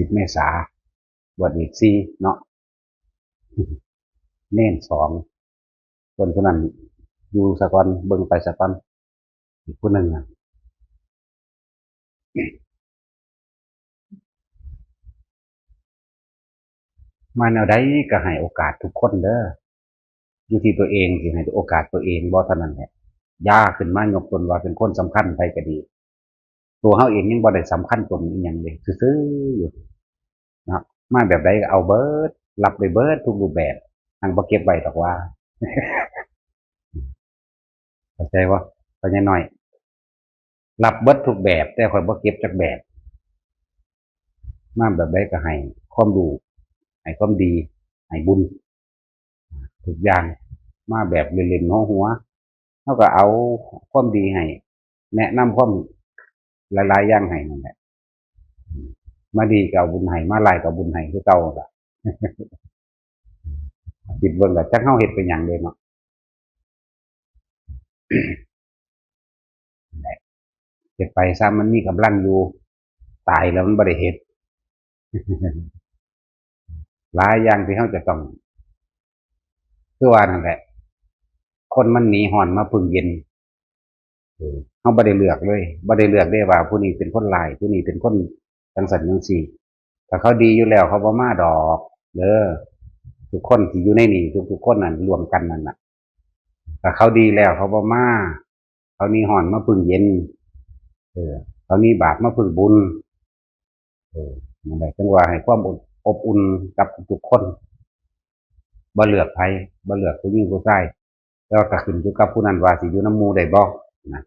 10 เมษาบวชอีก4เนาะเน้น2คนนั้นอยู่สะก่อนเบิ่งไปสะก่อนอีกผู้หนึ่งมาแนวใดก็ให้โอกาสทุกคนเด้ออยู่ที่ตัวเองที่ให้โอกาสตัวเองบ่เท่านั้นแหละย่าขึ้นมายกตนว่าเป็นคนสำคัญไปก็ดีตัวเฮาเองยังบ่ได้สำคัญตนอีหยังเลยซื่อๆอยู่นะมาแบบใดก็เอาเบิดรับได้เบิดทุกรูปแบบทางบ่เก็บไว้ดอกว่าเข้าใจบ่เข้าใจหน่อยรับเบิดทุกแบบแต่ข่อยบ่เก็บจักแบบมาแบบใดก็ให้ความรู้ให้ความดีให้บุญทุกอย่างมาแบบเล่นๆหัวๆเฮาก็เอาความดีให้แนะนำความหลายๆอย่างให้นั่นแหละมาดีก็เอาบุญให้มาหลายก็เอาบุญให้คือเก่าล่ะคิดเบิ่งก็จักเฮาเฮ็ดเป็นหยังเด้เนาะเฮ็ดไปซะมันมีกำลังอยู่ตายแล้วมันบ่ได้เฮ็ดหลายอย่างที่เฮาจะต้องคือว่านั่นแหละคนมันหนีร้อนมาพึ่งเย็นเฮาบ่ได้เลือกเลยบ่ได้เลือกได้ว่าผู้นี้เป็นคนร้ายผู้นี้เป็นคนจังซั่นจังซี่ถ้าเขาดีอยู่แล้วเขาบ่มาดอกเด้อทุกคนที่อยู่ในนี่ทุกๆคนนั่นรวมกันนั่นน่ะถ้าเขาดีแล้วเขาบ่มาเขาหนีร้อนมาพึ่งเย็นเขาหนีบาปมาพึ่งบุญนั่นแหละจังว่าให้ความอบอุ่นกับทุกๆคนบ่เลือกไผบ่เลือกผู้หญิงผู้ชายแล้วก็ขึ้นอยู่กับผู้นั้นว่าสิอยู่นำหมู่ได้บ่นะ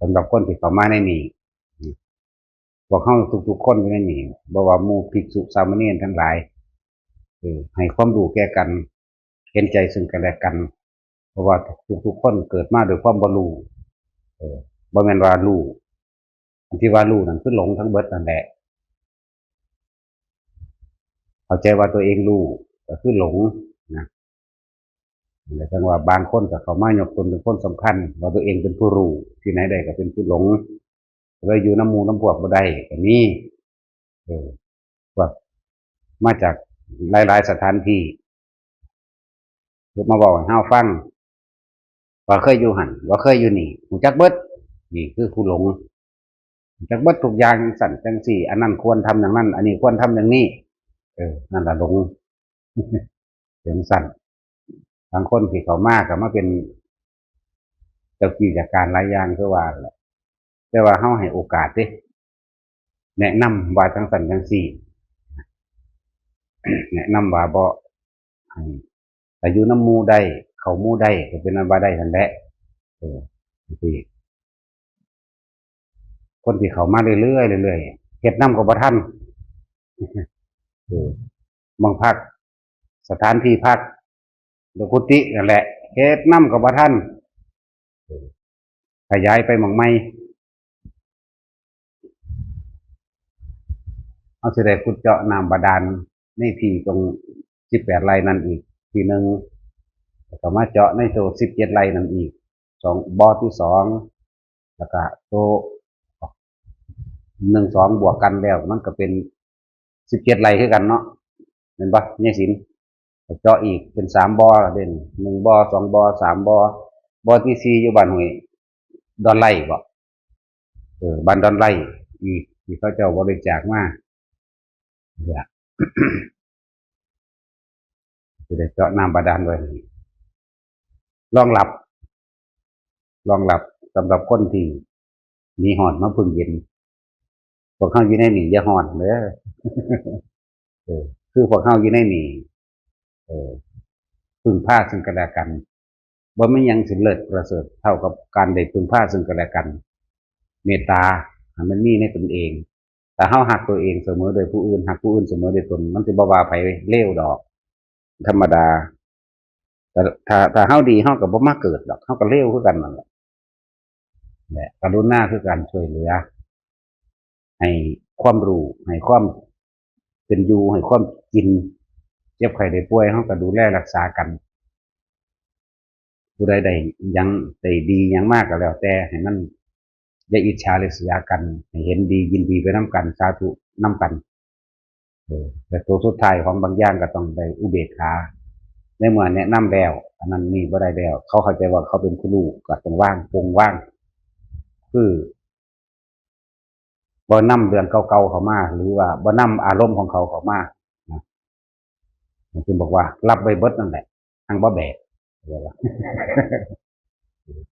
สำหรับคนที่เข้ามาในนี่พวกเฮาทุกๆคนอยู่ในนี่บ่ว่าหมู่ภิกษุสามเณรทั้งหลายให้ความรู้แก่กันเห็นใจซึ่งกันและกันเพราะว่าทุกๆคนเกิดมาด้วยความบ่รู้บ่แม่นว่ารู้อันที่ว่ารู้นั่นคือหลงทั้งเบิดนั่นแหละเข้าใจว่าตัวเองรู้ก็คือหลงนะแต่จังว่าบางคนก็เข้ามายกตนเป็นคนสำคัญว่าตัวเองเป็นผู้รู้ที่ไหนได้ก็เป็นผู้หลงเลยอยู่น้ำหมู่น้ำพวกบ่ได้ก็มีพวกมาจากหลายๆสถานที่มาบอกให้เฮาฟังว่าเคยอยู่หั่นว่าเคยอยู่นี่รู้จักเบิดนี่คือผู้หลงรู้จักเบิดทุกอย่างสั่นจังซี่อันนั้นควรทำอย่างนั้นอันนี้ควรทำอย่างนี้นั่นล่ะหลงจังซั่นบางคนที่เขามาก็มาเป็นเจ้าที่จากการหลายอย่างคือว่าแหละแต่ว่าเฮาให้โอกาสเด้แนะนำว่าจังซั่นจังซี่แนะนำว่าบ่ให้แต่อยู่น้ำหมู่ได้เข้าหมู่ได้ก็เป็นอันว่าได้นั่นแหละจังซี่คนที่เข้ามาเรื่อยๆเรื่อยๆเฮ็ดนำก็บ่ทันบางพักสถานที่พักหรือกุฏินั่นแหละเฮ็ดนำก็บ่ทันขยายไปหม้องใหม่เฮาสิได้ขุดเจาะน้ำบาดาลในที่ตรง18ไร่นั่นอีกที่หนึ่งแล้วก็มาเจาะในโซน17ไร่นั่นอีกบ่อที่2แล้วก็โต1 2บวกกันแล้วมันก็เป็น17ไร่คือกันเนาะแม่นบ่ยายศิลป์เจาะอีกเป็น3บ่อเด่น1บ่อ2บ่อ3บ่อบ่อที่4อยู่บ้านห้วยดอนไร่บ่บ้านดอนไร่อีกที่เขาเจ้าบริจาคมาเนี่ยสิได้เจาะน้ำบาดาลไว้รองรับรองรับสำหรับคนที่หนีร้อนมาพึ่งเย็นพวกเฮาอยู่ในนี่อย่าร้อนเด้อคือพวกเฮาอยู่ในนี่พึ่งพาซึ่งกันและกันบ่มีหยังสิเลิศประเสริฐเท่ากับการได้พึ่งพาซึ่งกันและกันเมตตาให้มันมีในตนเองแต่เฮารักตัวเองเสมอโดยผู้อื่นรักผู้อื่นเสมอโดยตนมันสิบ่ว่าไผเลวดอกธรรมดาแต่ถ้าเฮาดีเฮาก็บ่มาเกิดดอกเฮาก็เลวคือกันนั่นแหละกรุณาคือการช่วยเหลือให้ความรู้ให้ความเป็นอยู่ให้ความกินเจ็บไข้ได้ป่วยเฮาก็ดูแลรักษากันผู้ใดได้หยังได้ดีหยังมากก็แล้วแต่ให้มันอย่าอิจฉาริษยากันให้เห็นดียินดีไปนำกันสาธุนำกัน แต่ตัวสุดท้ายของบางอย่างก็ต้องได้อุเบกขาในเมื่อแนะนำแล้วอันนั้นนี่บ่ได้แล้วเขาเข้าใจว่าเขาเป็นครูก็ต้องว่างปงว่างคือบ่นำเรื่องเก่าๆเข้ามาหรือว่าบ่นำอารมณ์ของเขาเข้ามานะมันจึงบอกว่ารับไว้เบิดนั่นแหละทางบ่แบก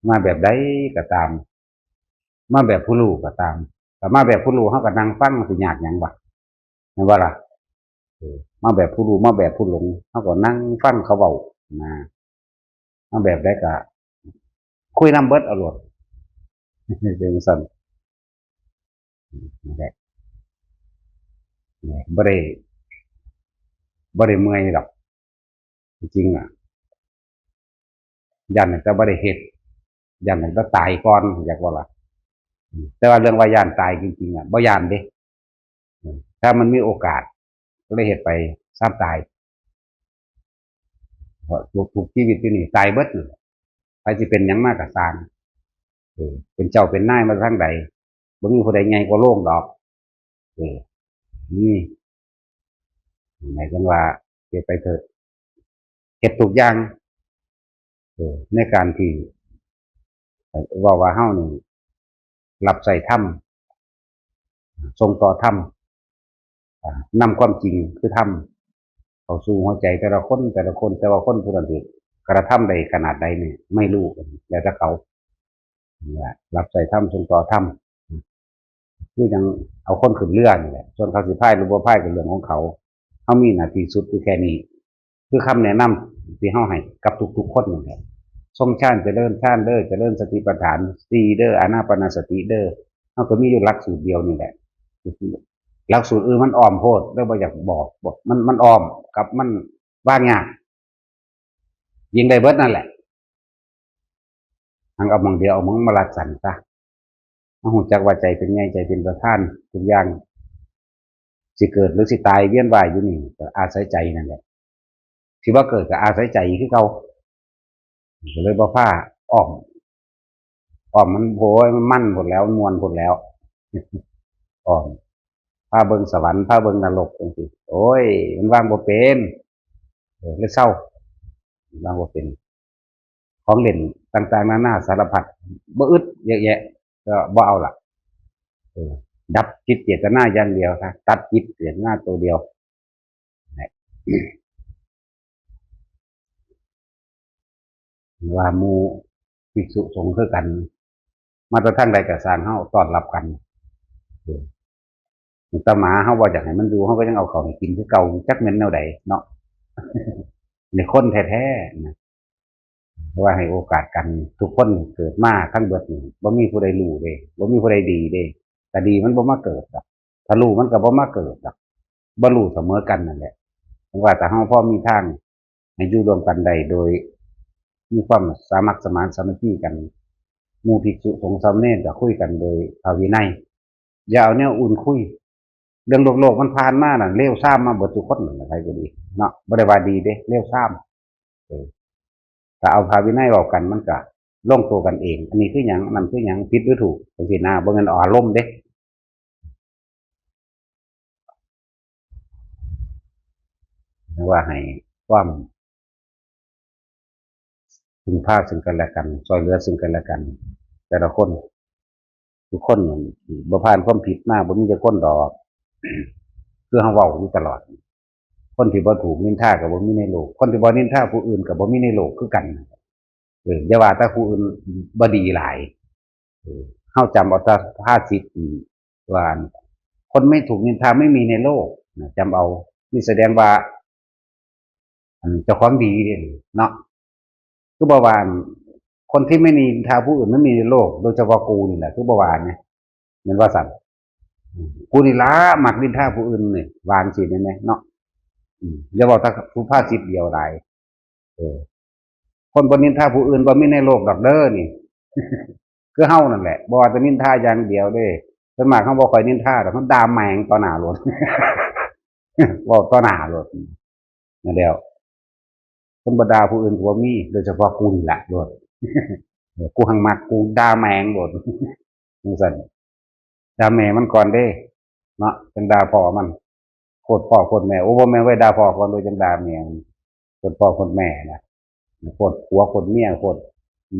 มาแบบใดก็ตามมาแบบผู้รู้ก็ตามแต่มาแบบผู้รู้เขาก็นั่งฟังสิยากหยังวะแม่นบ่ล่ะมาแบบผู้รู้มาแบบผู้หลงเขาก็นั่งฟังเขาเว้านะมาแบบใดก็คุยนำเบิดเอาโลดเป็นซั่นนั่นแหละบ่ได้เมื่อยดอกจริงๆย้านแต่บ่ได้เฮ็ดย้านแต่ตายก่อนอยากว่าล่ะแต่ว่าเรื่องว่าย้านตายจริงๆบ่ย้านเด้ถ้ามันมีโอกาสก็เลยเฮ็ดไปซ้ำตายเพราะทุกชีวิตที่นี่ตายเบิดนั่นแหละไปสิเป็นหยังมาก็สร้างเป็นเจ้าเป็นนายมาทางใดบ่มีผู้ใดใหญ่กว่าโลกดอกเออนี่หมายถึงว่าเฮ็ดไปเถิดเฮ็ดทุกอย่างในการที่เว้าว่าเฮานี่รับใช้ธรรมส่งต่อธรรมนำความจริงคือธรรมเข้าสู่หัวใจแต่ละคนแต่ละคนแต่ว่าคนผู้นั้นสิกระทำได้ขนาดใดนี่ไม่รู้แล้วแต่เขานี่แหละรับใช้ธรรมส่งต่อธรรมคือจังเอาคนขึ้นเรือนี่แหละส่วนเขาสิพายหรือบ่พายก็เรื่องของเขาเฮามีหน้าที่สุดคือแค่นี้คือคำแนะนำที่เฮาให้กับทุกๆคนนั่นแหละทรงชาติเจริญชาติเด้อเจริญสติปัฏฐาน4เด้ออานาปานสติเด้อเฮาก็มีอยู่หลักสูตรเดียวนี่แหละหลักสูตรอื่นมันอ้อมโพดเด้อบ่อยากบอกมันอ้อมกับมันว่างยากยิงได้เบิดนั่นแหละทางเอามองเดียวเอามองมาลัดสันซะมาหูจักว่าใจเป็นไงใจเป็นประธานทุกอย่างสิเกิดหรือสิตายเวียนว่ายอยู่นี่ก็อาศัยใจนั่นแหละที่ว่าเกิดก็อาศัยใจคือเก่าก็เลยบ่ผ้าอ้อมมันโผมันมั่นหมดแล้วมวนหมดแล้วอ้อมผ้าเบิงสวรรค์ผ้าเบิงนรกจังซี่โอ้ยมันวางบ่เป็นเลยเศร้าวางบ่เป็นของเล่นต่างๆนานาสารพัดบ่อึดเยอะแยะก็บ่เอาล่ะดับจิตเจตนาอย่างเดียวนะตัดจิตเจตนาตัวเดียวว่าหมู่ภิกษุสงฆ์คือกันมาแต่ทางใดก็สร้างเฮาต้อนรับกันแต่หมาเฮาบ่อยากให้มันอยู่เฮาก็ยังเอาเข้าให้กินคือเก่าจักแม่นแนวใดเนาะนี่คนแท้ๆนะว่าให้โอกาสกันทุกคนเกิดมาทั้งเบิดนี่บ่มีผู้ใดรู้เด้บ่มีผู้ใดดีเด้แต่ดีมันบ่มาเกิดดอกถ้ารู้มันก็บ่มาเกิดดอกบ่รู้เสมอกันนั่นแหละว่าแต่เฮาพอมีทางให้อยู่ร่วมกันได้โดยมีความสามัคสมานสามัคคีกันหมู่ภิกษุสงฆ์สามเณรก็คุยกันโดยภาวินัยอย่าเอาแนวอุ่นคุยเรื่องโลกมันผ่านมาน่ะเลวทรามมาเบิดทุกคนนั่นแหละใครก็ดีเนาะบ่ได้ว่าดีเด้เลวทรามถ้าเอาภาวินัยเว้ากันมันก็ลงตัวกันเองอันนี้คือหยังนั่นคือหยังผิดหรือถูกจังซี่นะบ่แม่นเอาอารมณ์เด้ว่าให้ความพึงพาซึ่งกันและกันช่วยเหลือซึ่งกันและกันแต่ละคนทุกคนบ่ผ่านความผิดมาบ่มีแต่คนดอกคือเฮาเว้าอยู่ตลอดคนที่บ่ถูกนินทาก็บ่มีในโลกคนที่บ่นินทาผู้อื่นก็บ่มีในโลกคือกันอย่าว่าแต่ผู้อื่นบ่ดีหลายเฮาจำเอาแต่ภาษิตว่าคนไม่ถูกนินทาไม่มีในโลกจำเอานี่แสดงว่าเจ้าของดีเนาะคือบ่ว่าคนที่ไม่นินทาผู้อื่นไม่มีในโลกโดยเฉพาะกูนี่แหละคือบ่ว่าเนี่ยเหมือนว่าสั่นกูนี่ล่ะมักนินทาผู้อื่นนี่วางสิแม่นเนาะอย่าบอกถ้าผู้ภาษิตเดียวหลายเออคนบ่นินทาผู้อื่นบ่มีในโลกดอกเด้อนี่คือเฮานั่นแหละบ่ว่าจะนินทาอย่างเดียวเด้ส่วนมากเฮาบ่ค่อยนินทาดอกเฮาด่าแม่งต่อหน้ารถเว้าต่อหน้ารถนั่นแล้วคนบ่ด่าผู้อื่นก็บ่มีโดยเฉพาะกูนี่แหละโลดกูหังมักกูด่าแม่งโลดจังซั่นด่าแม่มันก่อนเด้เนาะจังด่าพ่อมัน โคตรพ่อโคตรแม่โอ้บ่แม่นไว้ด่าพ่อก่อนโดยจังด่าแม่โคตรพ่อโคตรแม่นะโคตรผัวโคตรเมียโคตร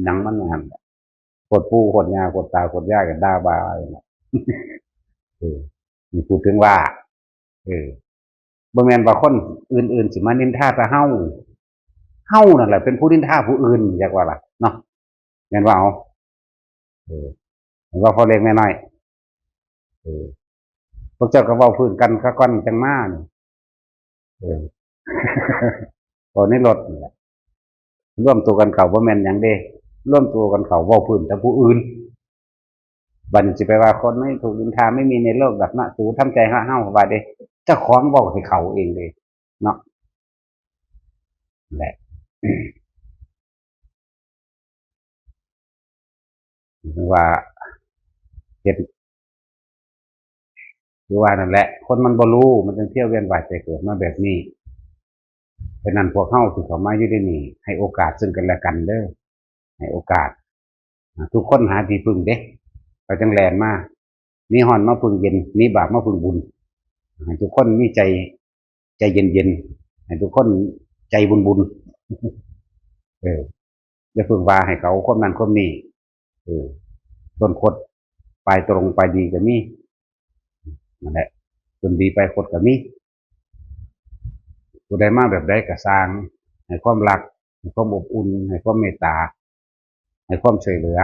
หนังมันนั่นโคตรปู่โคตรย่าโคตรตาโคตรย่ากันด่าบาเออมีพูดถึงว่าเออบ่แม่นว่าคนอื่นๆสิมานินทาแต่เฮานั่นแหละเป็นผู้นินทาผู้อื่นอยากว่าล่ะเนาะแม่นว่าเอาเออเห็นว่าพอเล็กแม่น้อยเออพวกเจ้าก็เว้าพื้นกันซะก่อนจังมานี่เออตอนนี้รถนี่แหละร่วมตัวกันเข้าบ่แม่นหยังเด้ร่วมตัวกันเข้าเว้าพื้นแต่ผู้อื่นบัดนี้สิไปว่าคนไม่ถูกนินทาไม่มีในโลกแบบนั้นสูทำใจเฮาว่าเด้เจ้าของเว้าให้เขาเองเด้เนาะแหละว่าเฮ็ดคือว่านั่นแหละคนมันบ่รู้มันจึงเที่ยวเวียนว่ายใจเกิดมาแบบนี้ฉะนั้นพวกเฮาที่เข้ามาอยู่ในนี้ให้โอกาสซึ่งกันและกันเด้อให้โอกาสทุกคนหาที่พึ่งเด้เขาจังแลนมามีฮ้อนมาพึ่งเย็นมีบาปมาพึ่งบุญให้ทุกคนมีใจเย็นๆให้ทุกคนใจบุญๆเอออย่าพึ่งว่าให้เขาความนั้นความนี้เออต้นคดปลายตรงปลายดีก็มีนั่นแหละจนดีไปคดก็มีผู้ใดมาแบบใดก็สร้างให้ความรักให้ความอบอุ่นให้ความเมตตาให้ความช่วยเหลือ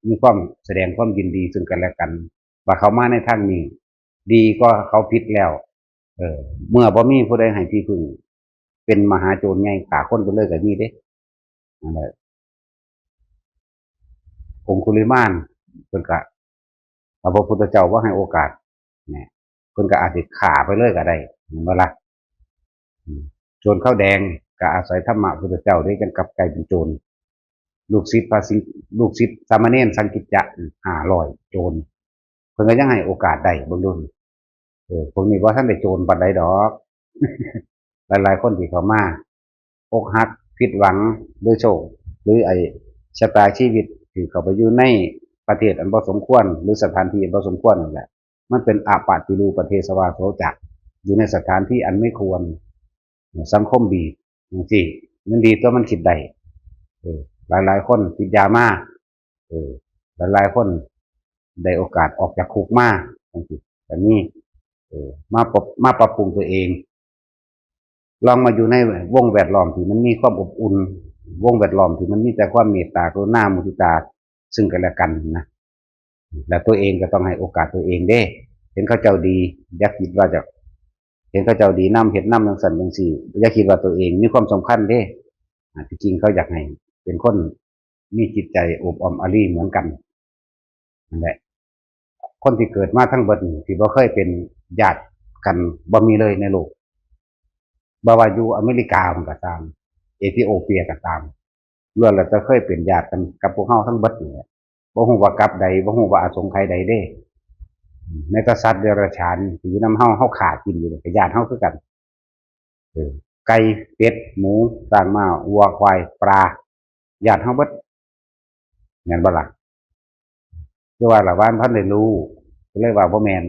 มีความแสดงความยินดีซึ่งกันและกันว่าเขามาในทางนี้ดีก็เขาผิดแล้วเออเมื่อบ่มีผู้ใดให้ที่พึ่งเป็นมหาโจรใหญ่ฆ่าคนไปเลยก็มีเด้นั่นแหละองคุลิมานเพิ่นก็พระพุทธเจ้าว่าให้โอกาสเนี่ยเพิ่นก็อาจสิฆ่าไปเลยก็ได้เห็นบ่ล่ะโจรข้าวแดงก็อาศัยธรรมะพุทธเจ้าได้กันกลับกลายเป็นโจรลูกศิษย์พระสิลูกศิษย์สามเณรสังกิจจะ500โจรเพิ่นก็ยังให้โอกาสได้เบิ่งดูพวกนี้บ่ทันได้โจรปานใดดอกหลายๆคนที่เข้ามาอกหักผิดหวังด้วยโชคหรือไอ้ชะตาชีวิตที่เขาไปอยู่ในประเทศอันบ่สมควรหรือสถานที่อันบ่สมควรนั่นแหละมันเป็นอาปาติรูปเทศวาโสจักอยู่ในสถานที่อันไม่ควรสังคมบีบจังซี่มันดีตัวมันคิดได้หลายๆคนติดยามาหลายๆคนได้โอกาสออกจากคุกมาจังซี่แบบนี้มาปรับปรุงตัวเองลองมาอยู่ในวงแวดล้อมที่มันมีความอบอุ่นวงแวดล้อมที่มันมีแต่ความเมตตากรุณามุทิตาซึ่งกันและกันนะและตัวเองก็ต้องให้โอกาสตัวเองเด้เห็นเขาเจ้าดีอย่าคิดว่าจะเห็นเขาเจ้าดีน้ำเห็ดน้ำจังสันจังสี่อย่าคิดว่าตัวเองมีความสำคัญเด้ที่จริงเขาอยากให้เป็นคนมีจิตใจอบอ้อมอารีเหมือนกันนั่นแหละคนที่เกิดมาทั้งเบิดที่บ่เคยเป็นญาติกันบ่มีเลยในโลกบ่ว่าอยู่อเมริกามันก็ตามเอธิโอเปียก็ตามล้วนแล้วจะเคยเป็นญาติกันกับพวกเฮาทั้งเบิดนี่แหละบ่ฮู้ว่ากับใดบ่ฮู้ว่าอาสงไขยใดเด้แม้แต่สัตว์เดรัจฉานที่อยู่นำเฮาฆ่ากินอยู่ก็ญาติเฮาคือกันไก่เป็ดหมูสร้างม้าวัวควายปลาญาติเฮาเบิดแม่นบ่ล่ะคือว่าละว่านเพิ่นได้รู้ก็เลยว่าบ่แม่น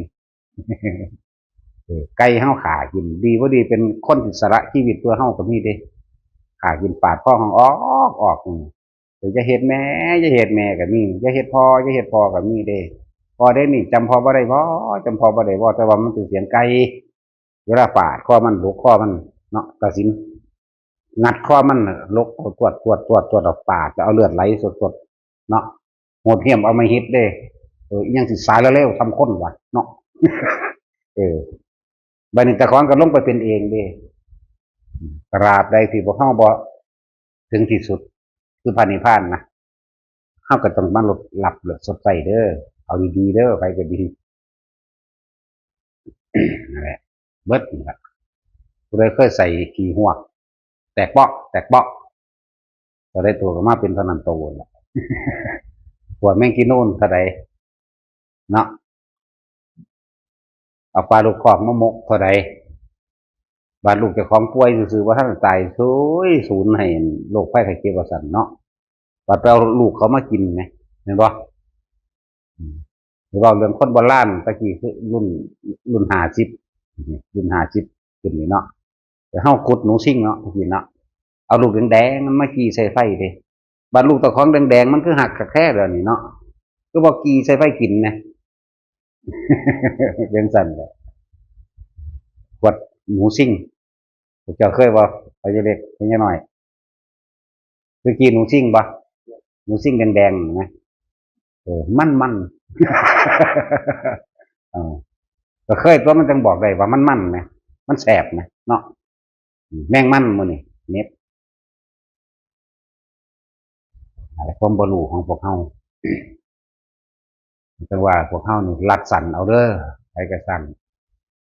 ไก่เฮาฆ่ากินดีบ่ดีเป็นคนอิสระชีวิตตัวเฮาก็มีเด้ฆ่ากินปาดคอเฮาออกจะเฮ็ดแม่จะเฮ็ดแม่ก็มีจะเฮ็ดพ่อจะเฮ็ดพ่อก็มีเด้พอได้นี่จำพ่อบ่ได้บ่จำพ่อบ่ได้บ่แต่ว่ามันเป็นเสียงไก่เวลาปาดคอมันลกคอมันเนาะตัดสินงัดคอมันลกตรวจออกปากจะเอาเลือดไหลสดๆเนาะโหดเหี้ยมเอามาฮิตเด้อีหยังสิสายแล้วเร็วทำคนว่ะเนาะเออบัดนี้แต่ของก็ลงไปเป็นเองเด้ตราบใดที่บ่เฮาบ่ถึงที่สุดคือพระนิพพานนะเฮาก็ต้องมาลดหลับสดใสเด้อเอาดีๆเด้อไปก็ดีนั่นแหละเบิดนี่ล่ะผู้ใดเคยใส่ขี้หวกแตกเปาะก็ได้ตัวก็มาเป็นพนันโตล่ะปวดแม่งกินนู่นเท่าใดเนาะเอาปลาลูกคอกมะมกเท่าใดบาดลูกเจ้าของป่วยซื่อๆว่าท่านตายศูนย์ให้โรคภัยไข้เจ็บว่าซั่นเนาะบาดไปเอาลูกเขามากินไงเห็นบ่หรือว่าเรื่องคนโบราณตะกี้คือรุ่น50 รุ่น50ขึ้นนี่เนาะแต่เฮาขุดหนูซิ่งเนาะพี่เนาะเอาลูกแดงๆมันมากี้ใส่ไฟเด้บัดลูกตะของแดงๆมันคือหักแค่เดี๋ยวนี้เนาะก็บ่กี้ใส่ไฟกินนะ เป็นสั่นแหละขวดหมูซิ่งเจ้าเคยบ่ไปเล็กไปน้อยคือกินหนูซิ่งบ่หนูซิ่งแดงๆนะมันเออก็เคยตัวมันจังบอกได้ว่ามันนะมันแสบนะเนาะแมงมันมื้อนี่เน็บอะไรความบ่รู้ของพวกเฮาแต่ว่าพวกเฮานี่รัดสั่นเอาเด้อใครก็สั่น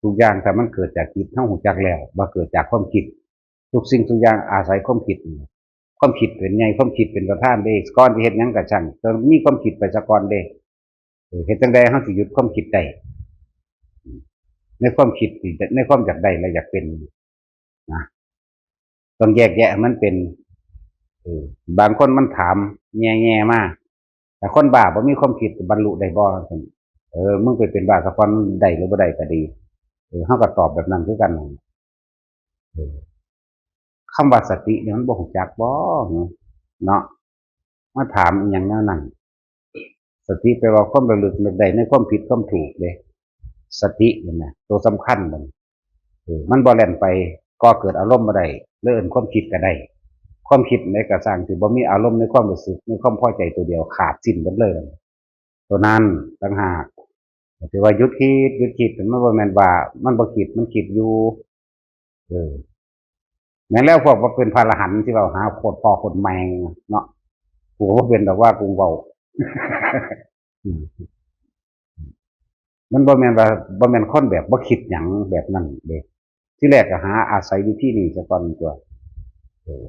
ทุกอย่างถ้ามันเกิดจากจิตเฮาฮู้จักแล้วว่าเกิดจากความคิดทุกสิ่งทุกอย่างอาศัยความคิดความคิดเป็นไงความคิดเป็นประธานเด้ก่อนที่เฮ็ดหยังก็ช่างต้องมีความคิดไปซะก่อนเด้เฮ็ดจังได๋เฮาสิหยุดความคิดได้ในความคิดที่ในความอยากได้และอยากเป็นนะต้องแยกแยะให้มันเป็นบางคนมันถามแง่ๆมาแต่คนบ้าบ่มีความคิดบรรลุได้บ่ซั่นมึงไปเป็นบ้าซะก่อนได้หรือบ่ได้ก็ดีเฮาก็ตอบแบบนั้นคือกันเออคำว่าสติเนี่ยมันบ่รู้จักบ่เนาะมาถามอีหยังแนวนั้นสติแปลว่าความระลึกนึกได้ในความผิดความถูกเด้สตินั่นน่ะตัวสำคัญมันมันบ่แล่นไปก่อเกิดอารมณ์บ่ได้หรือเอิ้นความคิดก็ได้ความคิดในกระสร้างที่บ่มีอารมณ์ในความรู้สึกในความพอใจตัวเดียวขาดสิ้นหมดเลยตัวนั้นต่างหากที่ว่าหยุดคิดมันบ่แม่นว่ามันบ่คิดมันคิดอยู่เออแม้นแล้วพวกว่าเป็นพระอรหันต์ที่เว้าหาโคตรพ่อโคตรแมงเนาะกูก็บ่เป็นดอกว่ากูเว้า มันบ่แม่นว่าบ่แม่นคนแบบบ่คิดหยังแบบนั้นเด้ที่แรกก็หาอาศัยวิธีนี้ซะก่อนตัวเออ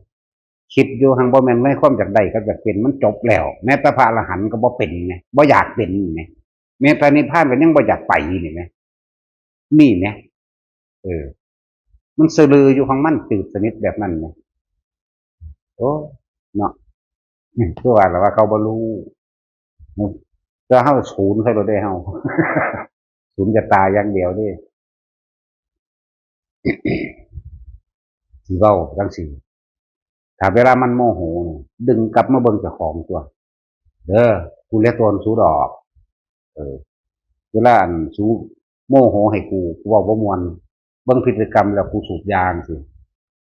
คิดอยู่หังบ่แม่นในความอยากได้กับอยากเป็นมันจบแล้วแม้แต่พระอรหันต์ก็บ่เป็นไงบ่อยากเป็นไงแม้แต่นิพพานก็ยังบ่อยากไปนี่ไงนี่ไงเออมันสลืออยู่ของมันจืดสนิทแบบนั้นไงโอ้เนาะคือว่าแล้วว่าเขาบ่รู้ก็เฮาศูนย์ใส่บ่ได้เฮาศูนย์จะตายอย่างเดียวเด้สิเว้าจังซี่ถ้าเวลามันโมโหดึงกลับมาเบิ่งเจ้าของตัวเด้อกูเรียกตัวสูดอกเออเวลาอันสูโมโหให้กูเว้าบ่ม่วนเบิ่งพฤติกรรมแล้วกูสูบยาจังซี่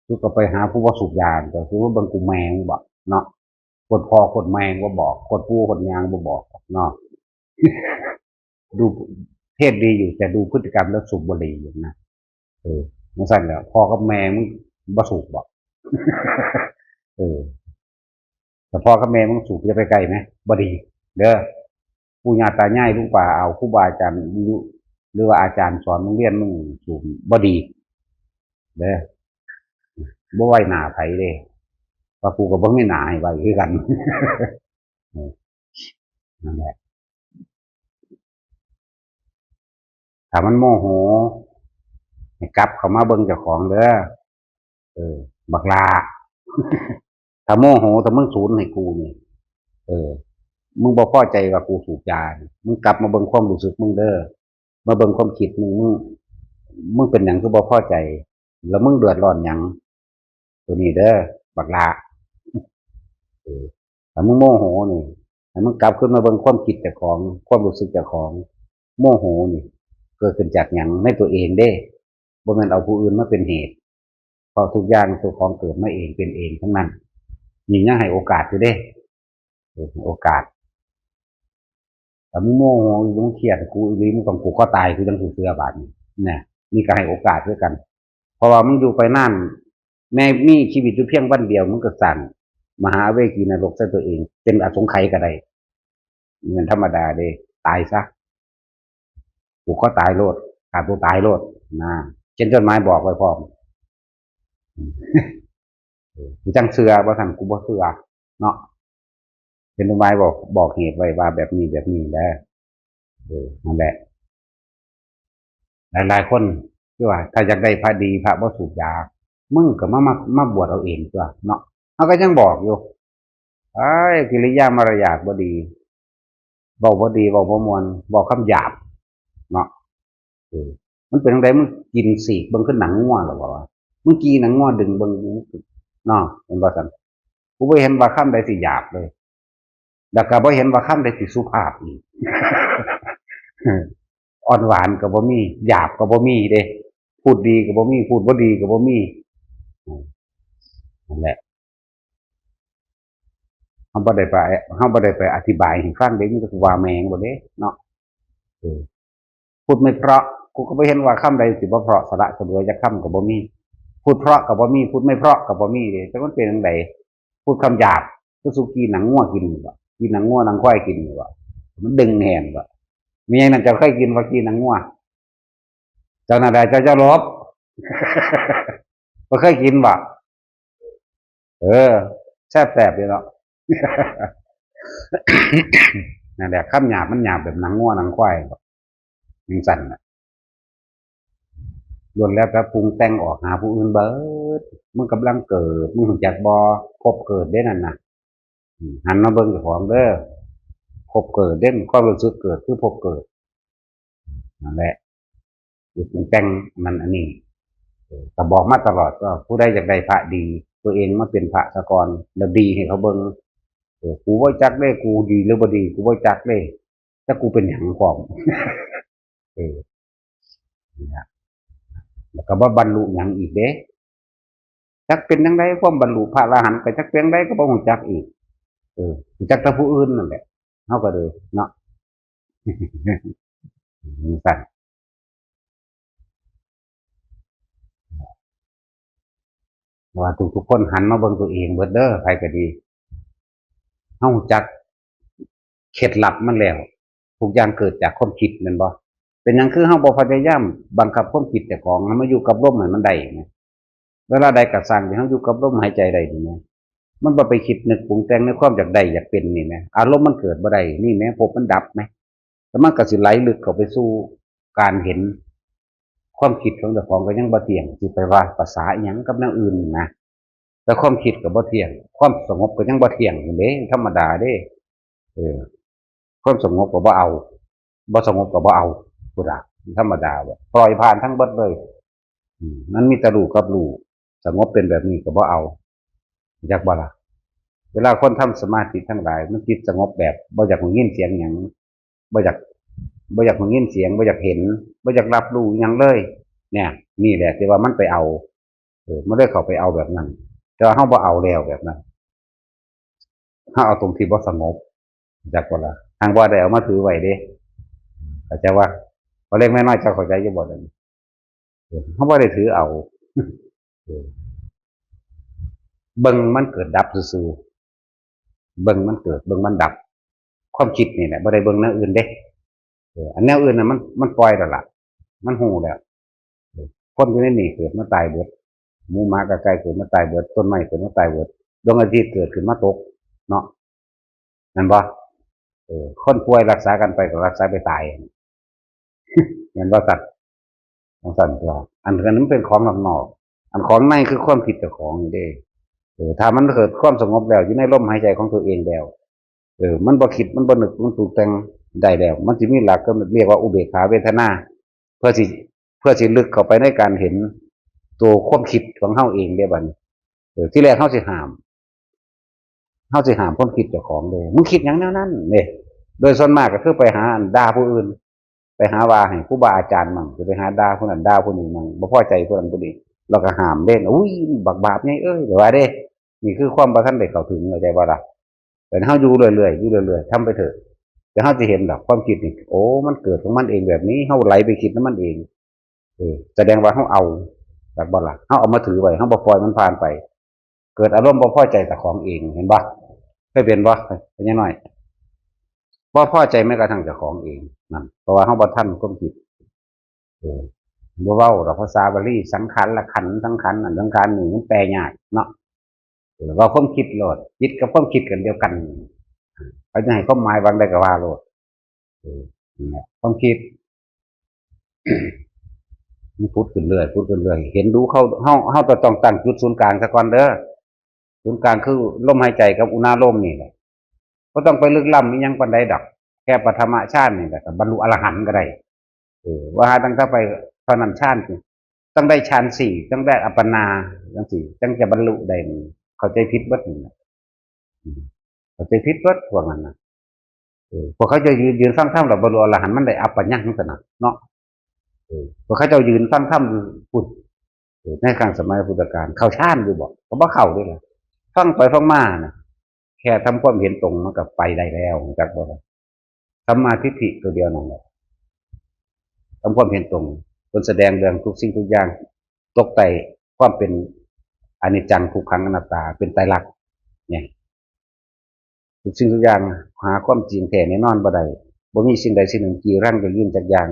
กูก็ไปหาผู้ว่าสูบยาก็คือว่าเบิ่งกูแมงบ่เนาะกดพอกดแมงบ่บอกกดปูกดยางบ่บอกเนาะดูเทศดีอยู่แต่ดูพฤติกรรมแล้วสูบบุหรี่อยู่นะมันสั่นแล้วพ่อกับแม่มึงบ่สูบบ่เออแต่พ่อกับแม่มึงสูบจะไปไกลไหมบ่ดีเด้อปู่ย่าตายายลุงป่าเอาครูบาอาจารย์หรือว่าอาจารย์สอนมึงเรียนมึงสูบบ่ดีเด้อบ่ไว้หน้าไผเด้ว่ากูก็บ่มีหน้าให้ไว้คือกันนั่นแหละถ้ามันโมโหให้กลับเข้ามาเบิ่งเจ้าของเด้อบักลาถ้าโมโหถ้ามึงศูนย์ให้กูนี่เออมึงบ่พอใจว่ากูสูบยามึงกลับมาเบิ่งความรู้สึกมึงเด้อมาเบิ่งความคิดมึงเป็นหยังคือบ่พอใจแล้วมึงเดือดร้อนหยังตัวนี้เด้อบักลาถ้ามึงโมโหนี่ให้มึงกลับขึ้นมาเบิ่งความคิดเจ้าของความรู้สึกเจ้าของโมโหนี่เกิดขึ้นจากหยังในตัวเองเด้บ่แม่นเอาผู้อื่นมาเป็นเหตุเพราะทุกอย่างตัวของเกิดมาเองเป็นเองทั้งนั้นนี่ยังให้โอกาสอยู่เด้โอกาสแต่มึงโมโหมึงเครียดกูอีหลีมึงต้องกูก็ตายคือจังเสือบาดนี้เนี่ยนี่ก็ให้โอกาสด้วยกัน เพราะว่ามึงอยู่ไปนั่นแม้มีชีวิตอยู่เพียงวันเดียวมึงก็สั่นมหาเวกีนรกซะตัวเองเป็นอสงไขยก็ได้เงินธรรมดาเด้ตายซะกูก็ตายโลดขาดตัวตายโลดนะเช่นจดหมายบอกไว้พร้อมกูจังเสือบ่สั่นกูบ่เสือเนาะเป็นจดหมายบอกเหตุไว้ว่าแบบนี้แล้วนั่นแหละหลายๆคนคือว่าถ้าอยากได้พระดีพระบ่สูบยามึงก็มาบวชเอาเองตัวเนาะเขาก็ยังบอกอยู่ไอ้กิริยามารยาทบ่ดีบอกบ่ดีบอกบ่มวนบอกคำหยาบเนาะ มันเป็นจังไดมึงกินสีกเบิ่งขึ้นหนังงัวหรอวะมึงกีหนังงัวดึงเบิ่งเนาะเห็นบ่ซั่นกูบ่เห็นว่าคำใดสิหยาบเลยแล้วก็บ่เห็นว่าคำใดสิสุภาพอีก อ่อนหวานก็บ่มีหยาบก็บ่มีเด้พูดดีก็บ่มีพูดบ่ดีก็บ่มีนั่นแหละเฮาบ่ได้ไปอธิบายให้ฟังเด้มันก็ว่าแม่งบ่เด้เนาะเออพูดไม่เพราะกูก็บ่เห็นว่าคำใดสิบ่เพราะสระสลวยจักคำก็บ่มีพูดเพราะก็บ่มีพูดไม่เพราะก็บ่มีเด้แต่มันเป็นจังไดพูดคำหยาบคือสุกี้หนังงัวกินบ่กินหนังงัวหนังควายกินบ่มันดึงแหนบ่มีอย่างนั้นเจ้าเคยกินว่ากินหนังงัวเจ้าหน้าใดเจ้าจะลบ บ่เคยกินบ่เออแซ่บๆอยู่เนาะ นั่นแหละคำหยาบมันหยาบแบบหนังงัวหนังควายแบบยังสั่นน่ะล้วนแล้วแต่ปรุงแต่งออกหาผู้อื่นเบิดมึงกำลังเกิดมึงรู้จักบ่พบเกิดได้นั่นน่ะหันมาเบิ่งเจ้าของเด้อพบเกิดเด้นความรู้สึกเกิดคือพบเกิดนั่นแหละอยู่ปรุงแต่งมันอันนี้ก็บอกมาตลอดก็ผู้ใดอยากได้พระดี ตัวเองมาเป็นพระซะก่อนแล้วดีให้เขาเบิ่งกูบ่จักเด้กูดีหรือบ่ดีกูบ่จักเด้ถ้ากูเป็นหยังพร้อม เออนะแล้วก็บ่บรรลุหยังอีกเด้จักเป็นจังไดความบรรลุพระอรหันต์ก็จักเป็นจังไดก็บ่ฮู้จักอีกรู้จักแต่ผู้อื่นนั่นแหละเฮาก็เลยเนาะ สั่นว่าทุกๆคนหันมาเบิ่งตัวเองเบิดเด้อไผก็ดีเฮารู้จักเคล็ดลับมันแล้วทุกอย่างเกิดจากความคิดแม่นบ่เป็นหยังคือเฮาบ่พยายามบังคับความคิดเจ้าของให้มาอยู่กับลมให้มันได้นะเวลาใดก็สร้างที่เฮาอยู่กับลมหายใจได้นี่นะมันบ่ไปคิดนึกปรุงแต่งในความอยากได้อยากเป็นนี่นะอารมณ์มันเกิดบ่ได้นี่แม้ภพมันดับไหมแล้วมันก็สิไหลลึกเข้าไปสู่การเห็นความคิดของเจ้าของก็ยังบ่เที่ยงสิไปว่าภาษาอิหยังกับแนวอื่นนะแต่ความคิดก็บ่เที่ยงความสงบก็ยังบ่เที่ยงเด้ธรรมดาเด้เออความสงบก็บ่เอาบ่สงบก็บ่เอาพุทธะธรรมดาบ่ปล่อยผ่านทั้งเบิดเลยมันมีแต่รู้กับรู้สงบเป็นแบบนี้ก็บ่เอาอยากบ่ล่ะเวลาคนทำสมาธิทั้งหลายมันจิตสงบแบบบ่อยากได้ยินเสียงหยังบ่อยากได้ยินเสียงบ่อยากเห็นบ่อยากรับรู้หยังเลย เนี่ยนี่แหละที่ว่ามันไปเอามันได้เข้าไปเอาแบบนั้นแต่ว่าเฮาบ่เอาแล้วแบบนั้นเฮาเอาตรงที่บ่สงบอยากบ่ล่ะทางบ่ได้เอามาถือไว้เด้เข้าใจว่าบ่เล็กน้อยๆเจ้าเข้าใจอยู่บ่นั่นเขาบ่ได้ถือเอาเบิ่งมันเกิดดับซื่อๆเบิ่งมันเกิดเบิ่งมันดับความคิดนี่แหละบ่ได้เบิ่งแนวอื่นเด้อันแนวอื่นน่ะมันปล่อยแล้วล่ะมันฮู้แล้วคนอยู่ในนี่เกิดมาตายเบิดหมูหมากระไก่เกิดมาตายเบิดต้นไม้เกิดมาตายเบิดดวงอาทิตย์เกิดขึ้นมาตกเนาะนั่นบ่คนป่วยรักษากันไปก็รักษาไปตายเห็นบ่สัตว์ของสัตว์ตัวอันนั้นเป็นของนอกๆอันของในคือความคิดเจ้าของนี่เด้ถ้ามันเกิดความสงบแล้วอยู่ในลมหายใจของตัวเองแล้วมันบ่คิดมันบ่นึกมันปรุงแต่งได้แล้วมันสิมีหลักก็เรียกว่าอุเบกขาเวทนาเพื่อสิลึกเข้าไปในการเห็นตัวความคิดของเฮาเองได้บัดนี้ที่แรกเฮาสิห้ามความคิดเจ้าของเลยมึงคิดหยังแนวนั้นนี่โดยส่วนมากก็คือไปหาด่าผู้อื่นไปหาว่าให้ครูบาอาจารย์มั่งไปหาด่าผู้นั้นด่าผู้นี้มั่งบ่พอใจผู้นั้นผู้นี้เราก็ห้ามเด้อุ้ยบักบาปไงเอ้ยเดี๋ยวว่าเด้นี่คือความบ่ทันได้เข้าถึงเข้าใจบ่ล่ะแต่เฮาอยู่เรื่อยๆอยู่เรื่อยๆทำไปเถอะแต่เฮาสิเห็นดอกความคิดนี่โอ้มันเกิดของมันเองแบบนี้เฮาไหลไปคิดนำมันเองแสดงว่าเฮาเอาแบบบ่ล่ะเฮาเอามาถือไว้เฮาบ่ปล่อยมันผ่านไปเกิดอารมณ์บ่พอใจแต่ของเองเห็นบ่เคยเป็นบ่เป็นยังน้อยบ่พอใจแม้กระทั่งเจ้าของเองนั่นเพราะว่าเฮาบ่ทันความคิดบ่เว้าดอกภาษาบาลีสังขารละขันธ์สังขารนั่นสังขารนี่มันแปลยากเนาะว่าความคิดโลดจิตกับความคิดกันเดียวกันเขาจะให้ความหมายวางได้ก็ว่าโลดความคิดมันพูดขึ้นเรื่อยเห็นดูเฮาต้องตั้งจุดศูนย์กลางซะก่อนเด้อศูนย์กลางคือลมหายใจกับอุณาโลมนี่แหละบ่ต้องไปลึกล้ำอีหยังปานใดดอกแค่ปฐมฌานนี่แหละก็บรรลุอรหันต์ก็ได้ว่าหาตั้งแต่ไป เท่านั้นฌานคือต้องได้ฌานสี่ต้องได้อัปปนาจังสี่จังจะบรรลุได้นี่เข้าใจผิดเบิดนี่นะเข้าใจผิดเบิดพวกนั้นนะพวกเขาจะยืนฟังธรรมแล้วบรรลุอรหันต์มันได้อัปปญังจังซั่นน่ะเนาะพวกเขาจะยืนฟังธรรมพูดในครั้งสมัยพุทธกาลเข้าฌานอยู่บ่ก็บ่เข้าด้วยล่ะฟังไปฟังมาน่ะแค่ทำความเห็นตรงมันก็ไปได้แล้วจักบ่ล่ะสัมมาทิฏฐิตัวเดียวนั่นแหละทำความเห็นตรงจนแสดงเรื่องทุกสิ่งทุกอย่างตกแต่ความเป็นอนิจจังทุกขังอนัตตาเป็นไตรลักษณ์เนี่ยทุกสิ่งทุกอย่างหาความจริงแท้แน่นอนบ่ได้บ่มีสิ่งใดสิ่งหนึ่งจีรังจะยืนจากอย่าง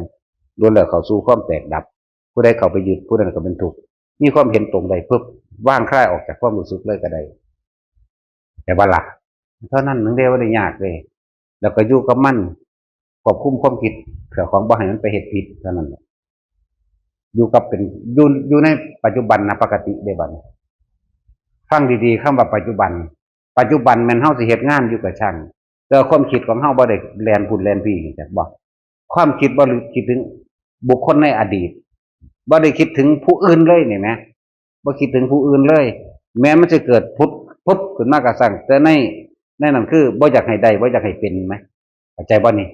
ล้วนแล้วเข้าสู่ความแตกดับผู้ใดเข้าไปยึดผู้นั้นก็เป็นทุกข์มีความเห็นตรงใดปุ๊บว่างคลายออกจากความรู้สึกเลยก็ได้แต่ว่าล่ะเท่านั้นนึงเดียวบ่ได้ยากเลยแล้วก็อยู่กับมันควบคุมความคิดเผื่อของบ่ให้มันไปเฮ็ดผิดเท่านั้นอยู่กับเป็นอยู่ในปัจจุบันนะปกติได้บัดฟังดีๆคำว่าปัจจุบันแม่นเฮาสิเฮ็ดงานอยู่กับช่างแต่ความคิดของเฮาบ่ได้แล่นพุ่นแล่นพี่จักบ่ความคิดบ่ได้คิดถึงบุคคลในอดีตบ่ได้คิดถึงผู้อื่นเลยนี่แหมบ่คิดถึงผู้อื่นเลยแม้มันจะเกิดพุทธขึ้นมาก็สั่งแต่ในนั้นคือบ่อยากให้ได้บ่อยากให้เป็นไหมเข้าใจบ่นี่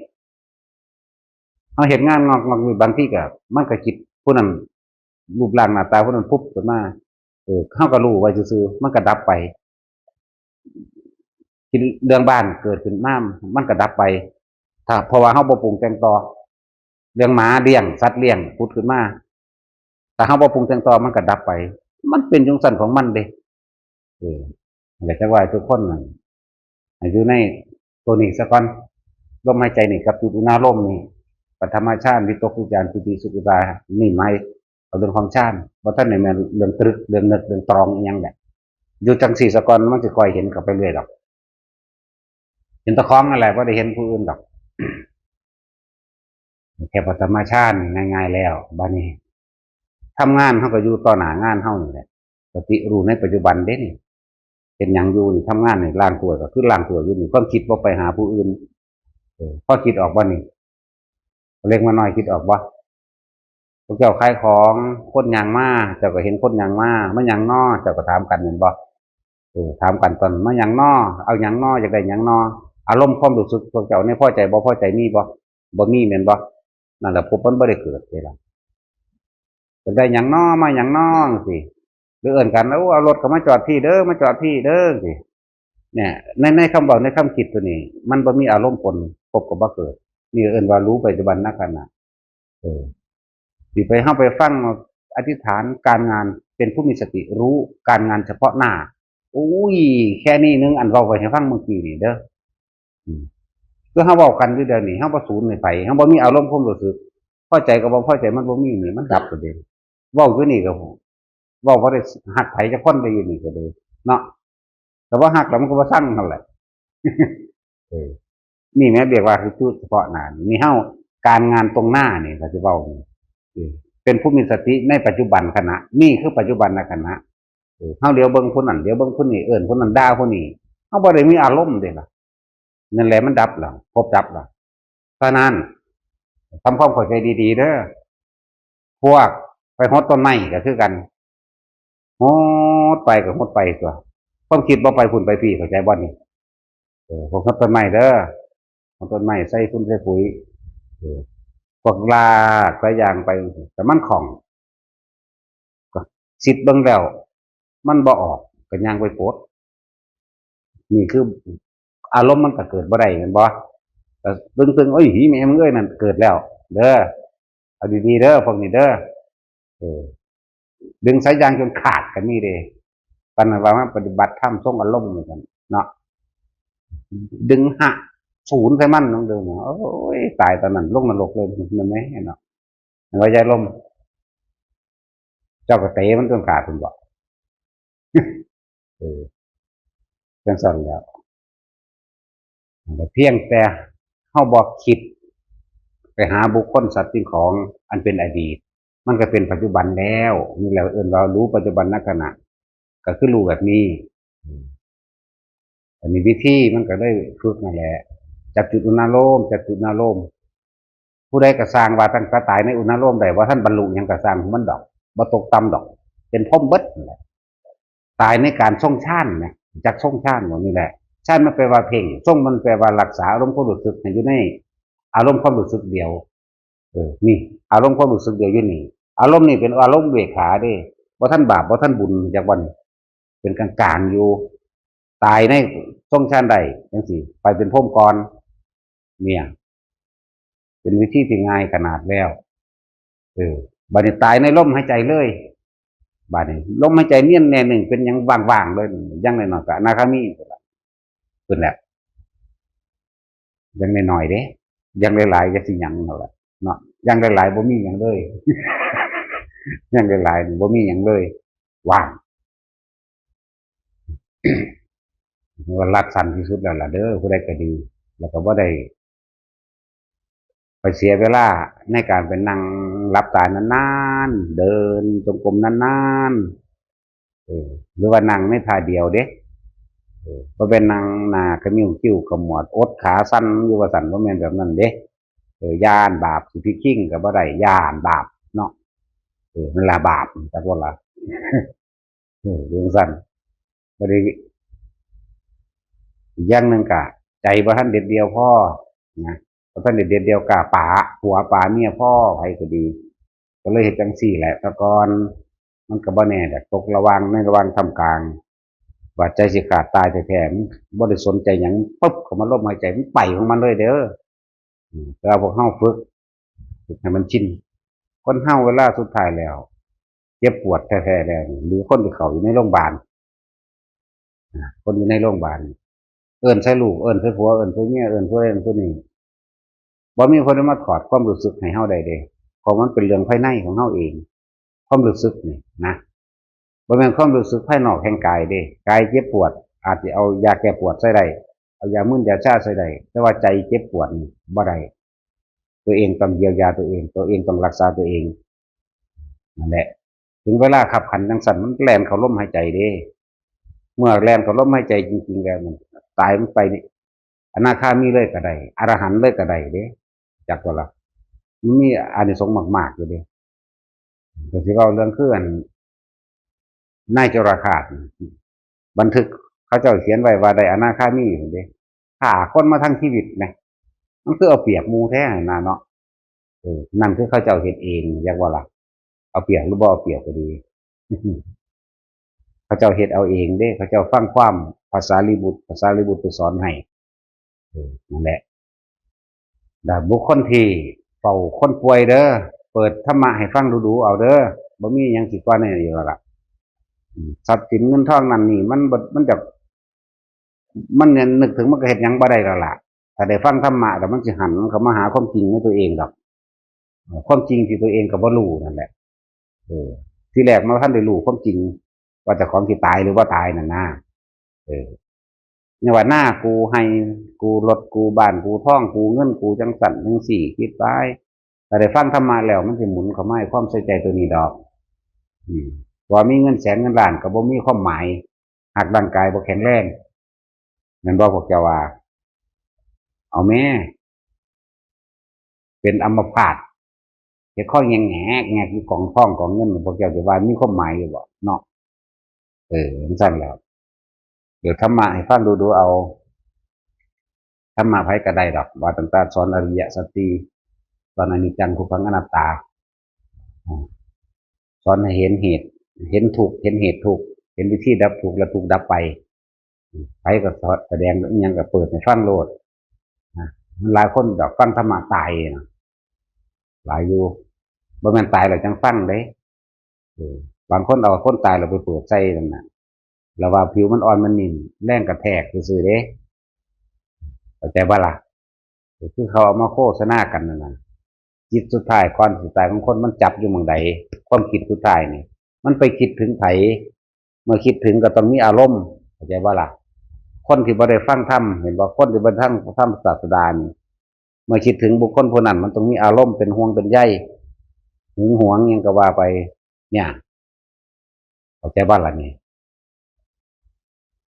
เฮาเฮ็ดงานงอกๆบางทีก็มันก็คิดผู้นั้นรูปร่างหน้าตาผู้นั้นปุ๊บขึ้นมาเขาก็รู้ไว้ซื่อๆมันก็ดับไปคิดเรื่องบ้านเกิดขึ้นมามันก็ดับไปถ้าเพราะว่าเขาบ่ปรุงแต่งต่อเรื่องหมาเลี้ยงสัตว์เลี้ยงพูดขึ้นมาถ้าเขาบ่ปรุงแต่งต่อมันก็ดับไปมันเป็นจังซั่นของมันเด้อยากจะว่าทุกคนน่ะอยู่ในตัวนี้ซะก่อนลมหายใจนี่กับจุดอุณาโลมนี่ปฐมฌานวิตกวิจารปิติสุขอุบายนี่หมายเอาเรื่องของฌานบ่ทันได้แม่นเรื่องตรึกเรื่องนึกเรื่องตรองอีหยังแหละอยู่จังสี่สะก่อนมันสิค่อยเห็นเข้าไปเรื่อยดอกเห็นตะคองนั่นแหละบ่ได้เห็นผู้อื่นดอกแค่ปฐมฌานง่ายๆแล้วบัดนี้ทำงานเฮาก็อยู่ต่อหน้างานเฮานี่แหละสติรู้ในปัจจุบันเด้นี่เป็นหยังอยู่นี่ทำงานนี่ล้างถ้วยก็คือล้างถ้วยอยู่นี่ความคิดบ่ไปหาผู้อื่นพอคิดออกบ่นี่เล็กมาน้อยคิดออกบ่พวกเจ้าขายของคนหยังมาเจ้าก็เห็นคนหยังมามันหยังน้อเจ้าก็ถามกันแม่นบ่ถามกันตอนมาหยังน้อเอาหยังน้ออยากได้หยังน้ออารมณ์ความรู้สึกพวกเจ้าเนี่ยพอใจบ่พอใจมีบ่มีแม่นบ่นั่นแหละพบมันบ่ได้เกิดเลยล่ะอยากได้หยังน้อมาหยังน้อสิหรือเอิ้นกันเอารถก็มาจอดที่เด้อมาจอดที่เด้อสิเนี่ยในคำบอกในคำคิดตัวนี้มันบ่มีอารมณ์ปนพบก็บ่เกิดนี่เอิ้นว่ารู้ปัจจุบันณขณะสิไปเฮาไปฟังอธิษฐานการงานเป็นผู้มีสติรู้การงานเฉพาะหน้าอุ้ยแค่นี้นึงอันเว้าไว้ให้ฟังเมื่อกี้นี่เด้อคือเฮาเว้ากันอยู่เดี๋ยวนี้เฮาบ่สูญให้ไผเฮาบ่มีอารมณ์ความรู้สึกพอใจก็บ่พอใจมันบ่มีนี่มันดับประเด็นเว้าอยู่นี่ก็เว้าบ่ได้ฮักไผจักคนไปอยู่นี่ก็เลยเนาะแต่ว่าฮักแล้วมันก็บ่ซังนั่นแหละนี่แม่เรียกว่าคือจุดเฉพาะหน้านี่เฮาการงานตรงหน้านี่ก็สิเว้านี่เป็นผู้มีสติในปัจจุบันขณะนี่คือปัจจุบันขณะเฮาเดี๋ยวเบิ่งคนนั้นเดี๋ยวเบิ่งคนนี้เอิ้นคนนั้นด่าคนนี้เฮาบ่ได้มีอารมณ์เด้ล่ะนั่นแหละมันดับแล้วพบดับแล้วเพราะนั้นทำความเข้าใจดีๆเด้อพวกไปฮดต้นไม้ก็คือกันฮดไปก็ฮดไปตัวความคิดบ่ไปพุ่นไปพี่เข้าใจบ่นี่พวกฮดต้นไม้เด้อฮดต้นไม้ใส่ฝุ่นใส่ปุ๋ยพวกลากสายยางไปแต่มันของก็สิทธิ์เบิ่งแล้วมันบ่ออกก็ย่างไปโพดนี่คืออารมณ์มันก็เกิดบ่ได้แม่นบ่แต่ตึงๆโอ้ยหีแม่มึงเอ้ยนั่นเกิดแล้วเด้อเอาดีๆเด้อพวกนี้เด้อดึงสายยางจนขาดก็มีเด้ปานนั้นว่ามาปฏิบัติธรรมทรงอารมณ์เหมือนกันเนาะดึงหักศูนย์ใส่มันน้องเดิมโอ้ยตายตอนนั้นลงนรกเลยมันมั้ยเนาะว่าใจลมเจ้าก็เตะมันจนขาดพุ่นบ่จังซั่นแล้วเพียงแต่เฮาบ่คิดไปหาบุคคลสัตว์สิ่งของอันเป็นอดีตมันก็เป็นปัจจุบันแล้วนี่แหละเอิ้นว่ารู้ปัจจุบันณขณะก็คือรู้แบบนี้อันนี้วิธีมันก็ได้ฝึกนั่นแหละจับจุดอุณาโลมจับจุดนาโลม ผู้ใดก็สร้างว่าตั้งแต่ตายในอุณโลมได้ว่าท่านบรรลุหยังก็สร้างของมันดอกบ่ตกต่ำดอกเป็นพรหมเบิดนั่นแหละตายในการทรงฌานนะจากทรงฌานนี่แหละฌานมันแปลว่าเพ่งทรงมันแปลว่ารักษาอารมณ์ความรู้สึกให้อยู่ในอารมณ์ความรู้สึกเดียวนี่อารมณ์ความรู้สึกเดียวอยู่นี่อารมณ์นี่เป็นอารมณ์เวขาเด้บ่ท่านบาปบ่ท่านบุญจากวันเป็นกลางๆอยู่ตายในทรงฌานใดจังซี่ไปเป็นพรหมก่อนเนี่ยเป็นวิธีที่ง่ายขนาดแล้วบัดนี้ตายในลมหายใจเลยบัดนี้ลมหายใจเนียนแน่หนึ่งเป็นยังว่างๆเลยยังน้อยๆก็อนาคามีขึ้นแหละยังน้อยๆเด้ยังหลายๆก็สิหยังนั่นแหละเนาะยังหลายๆบ่มีหยังเลยยังหลายๆบ่มีหยังเลยว่างว่ารัดสั้นที่สุดแล้วล่ะเด้อผู้ใดก็ดีแล้วก็บ่ได้ไปเสียเวลาในการไปนั่งรับตานานๆเดินจงกรมนานๆหรือว่านั่งในท่าเดียวเด้บ่เป็นนั่งหน้ากระมิ้วคิ้วขมวดอดขาสั่นอยู่ว่าสั่นบ่แม่นแบบนั้นเด้ย้านบาปสิพิขิงก็บ่ได้ย้านบาปเนาะนั่นล่ะบาปจักว่าล่ะเรื่องสั่นบ่ได้อีกอย่างหนึ่งกะใจบ่ทันเด็ดเดียวพ่อนะบ่ทันเด็ดเดียวกะป๋าผัวป๋าเมียพ่อไผก็ดีก็เลยเฮ็ดจังซี่แหละแต่ก่อนมันก็บ่แน่ดอกตกระหว่างในระหว่างท่ามกลางว่าใจสิขาดตายแท้ๆมันบ่ได้สนใจหยังปึ๊บเข้ามาลมหายใจมันไปของมันเลยเด้อแต่พวกเฮาฝึกให้มันชินคนเฮาเวลาสุดท้ายแล้วเจ็บปวดแท้ๆแล้วหรือคนที่เขาอยู่ในโรงพยาบาลคนอยู่ในโรงพยาบาลเอิ้นใส่ลูกเอิ้นใส่ผัวเอิ้นใส่เมียเอิ้นผู้นั้นผู้นี้บ่มีคนมาถอดความรู้สึกให้เฮาได้เด้เพราะมันเป็นเรื่องภายในของเฮาเองความรู้สึกนี่นะบ่แม่นความรู้สึกภายนอกแห่งกายเด้กายเจ็บปวดอาจสิเอายาแก้ปวดใส่ได้เอายามึนยาชาใส่ได้แต่ว่าใจเจ็บปวดนี่บ่ได้ตัวเองต้องเยียวยาตัวเองต้องรักษาตัวเองนั่นแหละถึงเวลาขับขันจังซั่นมันแล่นเข้าลมหายใจเด้เมื่อแล่นเข้าลมหายใจจริงๆแล้วมันตายมันไปนี่อนาคามีเลยก็ได้อรหันต์เลยก็ได้เด้จักว่าล่ะมันมีอานิสงส์มากๆอยู่เด้ก็สิเว้าเรื่องคืออันนายจราคาสบันทึกเขาเจ้าเขียนไว้ว่าได้อนาคามีอยู่เด้ฆ่าคนมาทั้งชีวิตนะมันคือเอาเปรียบหมู่แท้น่ะเนาะนั่นคือเขาเจ้าเฮ็ดเองจักว่าล่ะเอาเปรียบหรือบ่เอาเปรียบก็ดีเขาเจ้าเฮ็ดเอาเองเด้เขาเจ้าฟังความภาษาลิบุตรไปสอนให้นั่นแหละบุคคลที่เฝ้าคนป่วยเด้อเปิดธรรมะให้ฟังดูๆเอาเด้อบ่มีหยังสิกว่านี้อยู่แล้วล่ะทรัพย์สินเงินทองนั่นนี่มันจะมันเนี่ยนึกถึงมันก็เฮ็ดหยังบ่ได้แล้วล่ะถ้าได้ฟังธรรมะแล้วมันสิหันเข้ามาหาความจริงในตัวเองดอกความจริงที่ตัวเองก็บ่รู้นั่นแหละที่แรกมันท่านได้รู้ความจริงว่าเจ้าของสิตายหรือบ่ตายนั่นนะเออ เนี่ยว่าหน้ากูให้กูรถกูบ้านกูท่องกูเงินกูจังสันจังสี่คิดไปแต่ได้ฟังธรรมะแล้วมันจะหมุนเข้ามาให้ความใส่ใจตัวนี้ดอกว่ามีเงินแสนเงินล้านก็บ่มีความหมายหากร่างกายบ่แข็งแรงนั่นบ่พวกเจ้าว่าเอาแม่เป็นอัมพาตจะข้อแงแงอยู่กองท่องกองเงินพวกเจ้าจะว่ามีความหมายอยู่บ่เนาะมันสั้นแล้วเดี๋ยวธรรมะให้ฟังดูเอาธรรมะไผก็ได้ดอกว่าต่างๆสอนอริยสัจสี่สอนอนิจจังทุกขังอนัตตาสอนให้เห็นเหตุเห็นถูกเห็นเหตุถูกเห็นวิธีดับถูกและถูกดับไปไผก็แสดงยังก็เปิดให้ฟังโลดหลายคนดอกฟังธรรมะตายนะหลายอยู่บ่แม่นตายแล้วจังฟังเด้บางคนเอาคนตายเราไปเปิดใจนั่นน่ะแล้วว่าผิวมันอ่อนมันนิ่มแรงกระแทกซื่อๆเด้เข้าใจบ่ล่ะคือเขาเอามาโฆษณากันนั่นน่ะจิตสุดท้ายความสุดท้ายของคนมันจับอยู่หม้องใดความคิดสุดท้ายนี่มันไปคิดถึงไผเมื่อคิดถึงก็ต้องมีอารมณ์เข้าใจบ่ล่ะคนที่บ่ได้ฟังธรรมเห็นบ่คนที่บ่ฟังธรรมศาสดานี่เมื่อคิดถึงบุคคลผู้นั้นมันต้องมีอารมณ์เป็นห่วงเป็นใยหึงหวงหยังก็ว่าไปเนี่ยเข้าใจบ่ล่ะนี่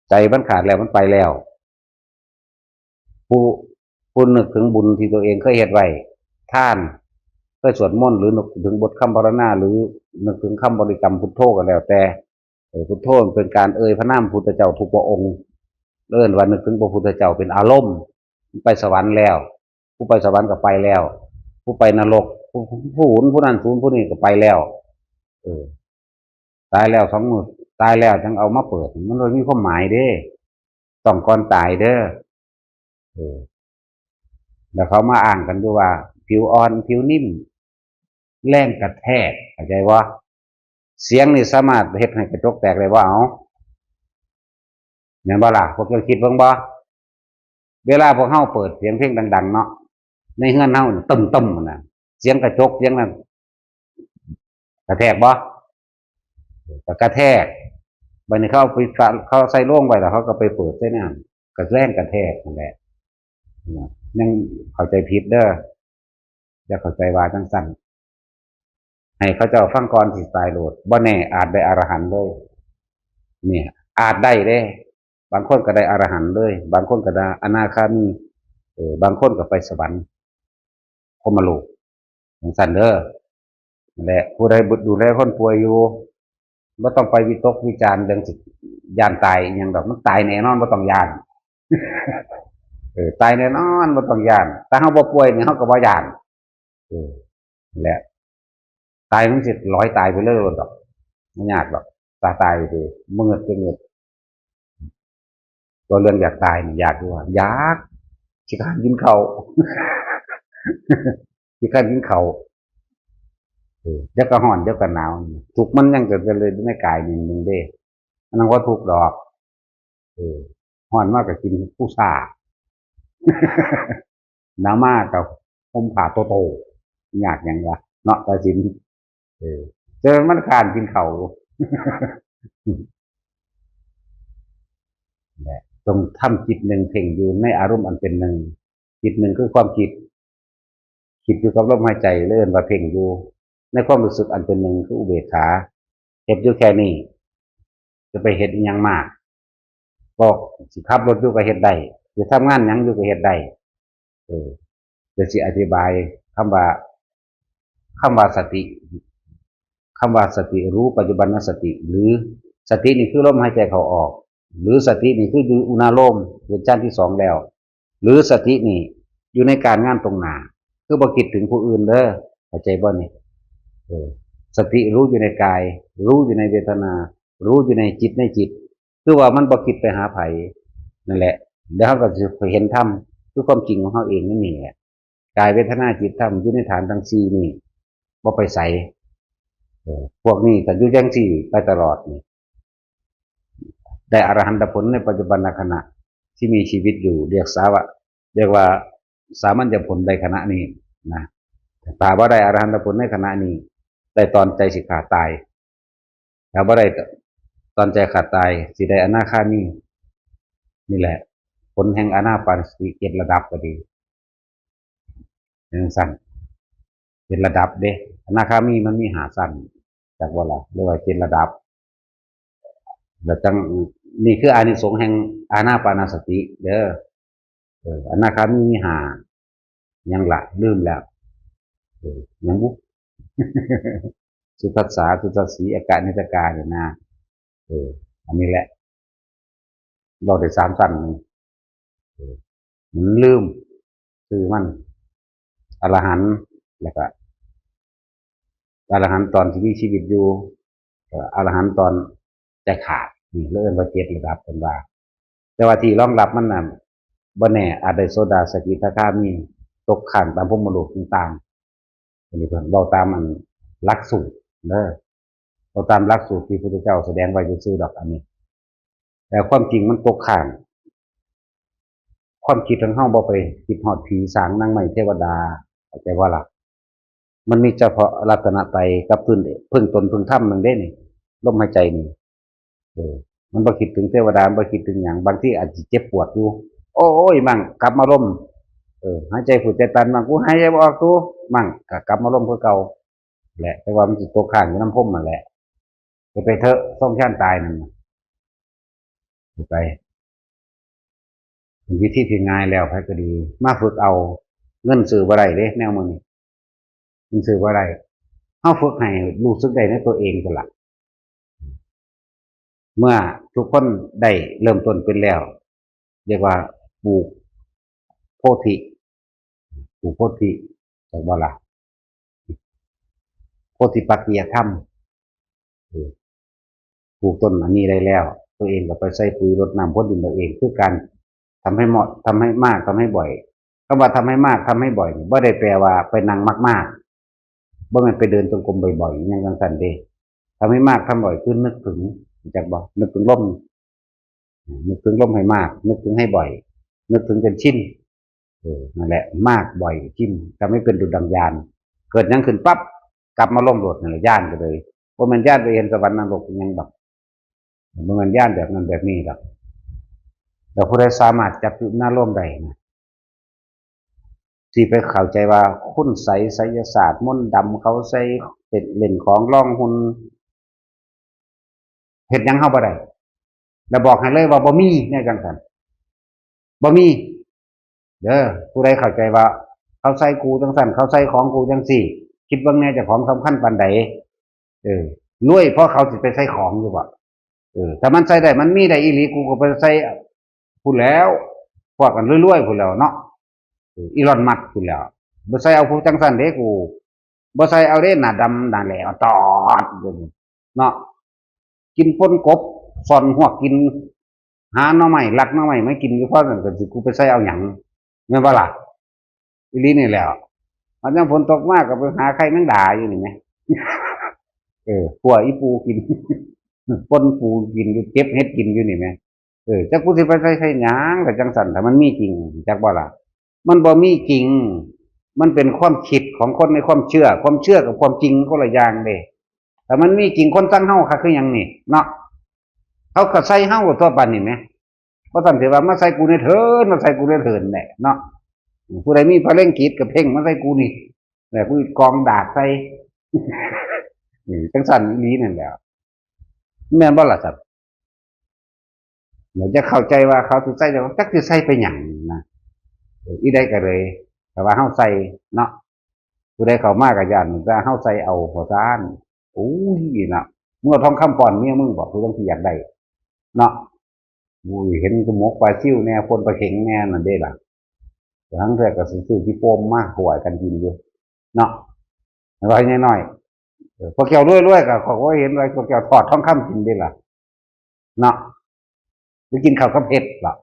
ใจมันขาดแล้วมันไปแล้ว ผู้นึกถึงบุญที่ตัวเองเคยเฮ็ดไว้ ท่านเคยสวดมนต์หรือนึกถึงบทคำภาวนาหรือนึกถึงคำบริกรรมพุทโธก็แล้วแต่พุทโธเป็นการพระนามพุทธเจ้าทุกพระองค์ว่านึกถึงพระพุทธเจ้าเป็นอารมณ์ไปสวรรค์แล้วผู้ไปสวรรค์ก็ไปแล้วผู้ไปนรกผู้หุนผู้นั้นศูนย์ผู้นี้ก็ไปแล้วเออตายแล้ว2 มื้อตายแล้วจังเอามาเปิดมันเลยมีความหมายเด้ต้องก่อนตายเด้อเออแล้วเขามาอ้างกันด้วยว่าผิวอ่อนผิวนิ่มแรงกระแทกเข้าใจว่าเสียงนี่สามารถเฮ็ดให้กระจกแตกเลยว่าเอาเนี่ยบ่ล่ะพวกเราคิดเบิ่งบ่เวลาพวกเฮาเปิดเสียงเพลงดังๆเนาะในเฮือนเฮาตึมๆน่ะเสียงกระจกเสียงนั้นกระแทกบ่ก็กระแทกบัดนี้เขาใส่โล่งไว้แล้วเขาก็ไปเปิดใส่น้ำก็แรงกระแทกนั่นแหละยังเข้าใจผิดเด้ออย่าเข้าใจว่าจังซั่นให้เขาเจ้าฟังก่อนสิตายโลดบ่แน่อาจได้อรหันต์เลยเนี่ยอาจได้เด้บางคนก็ได้อรหันต์เลยบางคนก็ได้อนาคามีบางคนก็ไปสวรรค์พรหมโลกจังซั่นเด้อนั่นแหละผู้ใดดูแลคนป่วยอยู่บ่ต้องไปวิตกวิจารณ์เรื่องสิย้านตายอิหยังดอกมันตายแน่นอนบ่ต้องย้านตายแน่นอนบ่ต้องย้านถ้าเฮาบ่ป่วยนี่เฮาก็บ่ย้านนั่นแหละตายมันสิร้อยตายไปเลยดอกไม่ยากหรอกตายไปเมื่อจะเงิดตัวเรื่องอยากตายนี่อยากด้วยอยากขี้ข้านกินเขาขี้ข้านกินเขาเดี๋ยวก็ร้อนเดี๋ยวก็หนาวทุกข์มันยังเกิดขึ้นเลยในกายหนึ่งเด้อันนั้นว่าทุกข์ดอกร้อนมากกับกินผู้ซ่าหนาวมากกับห่มผ้าโตๆอยากอย่างละเนาะตาสินเจอมันคานกินเขาตรงทำจิตหนึ่งเพ่งอยู่ในอารมณ์อันเป็นหนึ่งจิตหนึ่งคือความคิดอยู่กับลมหายใจเลื่อนว่าเพ่งอยู่ในความรู้สึกอันเป็นหนึ่งคืออุเบกขาเห็นอยู่แค่นี้จะไปเห็นยังมากบอกสิขับรถอยู่ก็เห็นได้จะทำงานยังอยู่ก็เห็นได้จะสิอธิบายคำว่าสติคำว่าสติรู้ปัจจุบันสติหรือสตินี่คือลมหายใจเขาออกหรือสตินี่คืออยู่อุณาโลมเป็นชั้นที่2แล้วหรือสตินี่อยู่ในการงานตรงหน้าคือบ่คิดถึงผู้อื่นเด้อเข้าใจบ่นี่สติรู้อยู่ในกายรู้อยู่ในเวทนารู้อยู่ในจิตคือว่ามันบ่คิดไปหาไผนั่นแหละเดี๋ยวเขาก็จะเห็นธรรมคือความจริงของเขาเองนั่นนี่แหละกายเวทนาจิตธรรมอยู่ในฐานทั้ง4นี่บ่ไปใส่พวกนี้แต่อยู่จังซี่ไปตลอดนี่ได้อรหันตผลในปัจจุบันขณะที่มีชีวิตอยู่เรียกว่าสามัญญผลในขณะนี้นะถ้าว่าได้อรหันตผลในขณะนี้ได้ตอนใจสิขาดตายถ้าว่าได้ตอนใจขาดตายสิได้อนาคามีนี่แหละผลแห่งอนาปานสติ7 ระดับก็ดีอย่างสั้น7 ระดับเด้อนาคามีมันมี5 สั้นจากว่าล่ะเรียกว่า7 ระดับแล้วจังนี่คืออานิสงส์แห่งอานาปานสติเด้ออนาคามี5ยังละลืมแล้วยังบุสุทัสสาสุทัสสีอากาศนิจการเนี่ยนะอันนี้แหละเราได้3 สั้นมันลืมคือมันอรหันต์แล้วก็อรหันต์ตอนที่มีชีวิตอยู่อรหันต์ตอนใจขาดนี่เริ่มว่า7 ระดับเป็นว่าแต่ว่าที่รองรับมันน่ะบ่แน่อาจได้โซดาสกิทาคามีตกขันตามพรหมโลกต่างๆอันนี้เพิ่นเว้าตามอันหลักสูตรเด้อเว้าตามหลักสูตรที่พระพุทธเจ้าแสดงไว้ซื่อๆดอกอันนี้แต่ความจริงมันตกข้างความคิดของเฮาบ่ไปคิดฮอดผีสางนางไม้เทวดาเข้าใจว่าล่ะมันมีเฉพาะรัตนตรัยกับพึ่งตนพึ่งธรรมนึงเด้นี่ลมหายใจนี่มันบ่คิดถึงเทวดาบ่คิดถึงหยังบางทีอาจสิเจ็บปวดอยู่โอ้ยมั่งกลับมาล่มหายใจฝืดใจตันมั่งกูหายใจบ่ออกกูมั่งก็กลับมาล่มคือเก่าแหละแต่ว่ามันสิตกข้างอยู่น้ำพรมนั่นแหละไปเถอะส่งชานตายนั่นไปวิธีที่ง่ายแล้วไผก็ดีมาฝึกเอาเงินซื้อบ่ได้เด้แนวมื้อนี้ มันสื่อว่าอะไรเฮาฝึกให้รู้สึกได้ในตัวเองก็ละเมื่อทุกคนได้เริ่มต้นเป็นแล้วเรียกว่าปลูกโพธิปลูกโพธิจากบ่ละโพธิปักกิยธรรมปลูกต้นอันนี้ได้แล้วตัวเองก็ไปใส่ปุ๋ยรดน้ำพ่นดินตัวเองคือการทำให้เหมาะทำให้มากทำให้บ่อยคำว่าทำให้มากทำให้บ่อยไม่ได้แปลว่าไปนั่งมากๆบ่แม่นไปเดินจงกรมบ่อยๆอย่างจังซั่นเด้ทำให้มากทำบ่อยคือนึกถึงจากบ่นึกถึงลมนึกถึงลมให้มากนึกถึงให้บ่อยนึกถึงจนชินนั่นแหละมากบ่อยชินทำให้เป็นดุจดังยานเกิดยังขึ้นปั๊บกลับมาล่มโดดนั่นแหละย่านก็เลยว่ามันย่านไปเห็นสวรรค์นรกยังแบบมันย่านแบบนั้นแบบนี้หรอกแต่ผู้ใดสามารถจับจุดหน้าล่มได้นะที่ไปเข้าใจว่าคุณไสยไสยศาสตร์มนต์ดำเขาใส่เป็นเล่นของล่องหุ่นเฮ็ดหยังเฮาบ่ได้แล้วบอกให้เลยว่าบ่มีในจังซั่นบ่มีเด้อผู้ใดเข้าใจว่าเขาใส่กูจังซั่นเขาใส่ของกูจังซี่คิดเบิ่งแน่เจ้าของสำคัญปานใดรวยเพราะเขาสิไปใส่ของอยู่บ่ถ้ามันใส่ได้มันมีได้อีหลีกูก็ไปใส่พูดแล้วพวกกันรวยๆพูดแล้วเนาะอีลอนมัสก์พูดแล้วบ่ใส่เอาผู้จังซั่นเด้กูบ่ใส่เอาเด้หน้าดำหน้าแหลวตอดเนาะกินป่นกบซ่อนหัวกินหาหน่อไม้ลักหน่อไม้ไม่กินอยู่เพราะนั่นก็สิกูไปใส่เอาหยังแม่นบ่ล่ะอีหลีนี่แหละมันยังฝนตกมากก็ไปหาไข่แมงดาอยู่นี่แหมขัวอีปูกินป่นปูกินอยู่เก็บเฮ็ดกินอยู่นี่แหมจักกูสิไปใส่หยังก็จังซั่นถ้ามันมีจริงจักบ่ล่ะมันบ่มีจริงมันเป็นความคิดของคนในความเชื่อกับความจริงคนละอย่างเด้แต่มันมีจริงคนสั่งเฮาค่ะคือหยังนี่เนาะเขาก็ใส่เฮาตัวปานนี่แหมเพราะท่านสิว่ามาใส่กูในเถินมาใส่กูในเถินแหละเนาะผู้ใดมีพระเล่งคิดกับเพ่งมาใส่กูนี่แต่ผู้กองดาบใส่จังซั่นอีหลีนั่นแหละแม่นบ่ล่ะครับเดี๋ยวจะเข้าใจว่าเขาสิใส่แต่ว่าจักสิใส่ไปหยังนะอีใดก็เลยแต่ว่าเฮาใส่เนาะผู้ใดเข้ามาก็ย่านว่าเฮาใส่เอาหัวซานโอ้ยน่ะเมื่อทองคำป้อนเมียมึงบอกกูต้องสิอยากได้เนาะอุ้ยเห็นกระหมกปลาซิ่วแน่คนปลาเข็งแน่นั่นเด้ล่ะทั้งเทื่อก็ซื้อที่โฟมมาหวยกันกินอยู่เนาะร้อยน้อยๆพอแก้วรวยๆก็เขาก็เห็นไว้พอแก้วทอดทองคำกินได้ล่ะเนาะไปกินข้าวกับเผ็ดล่ะ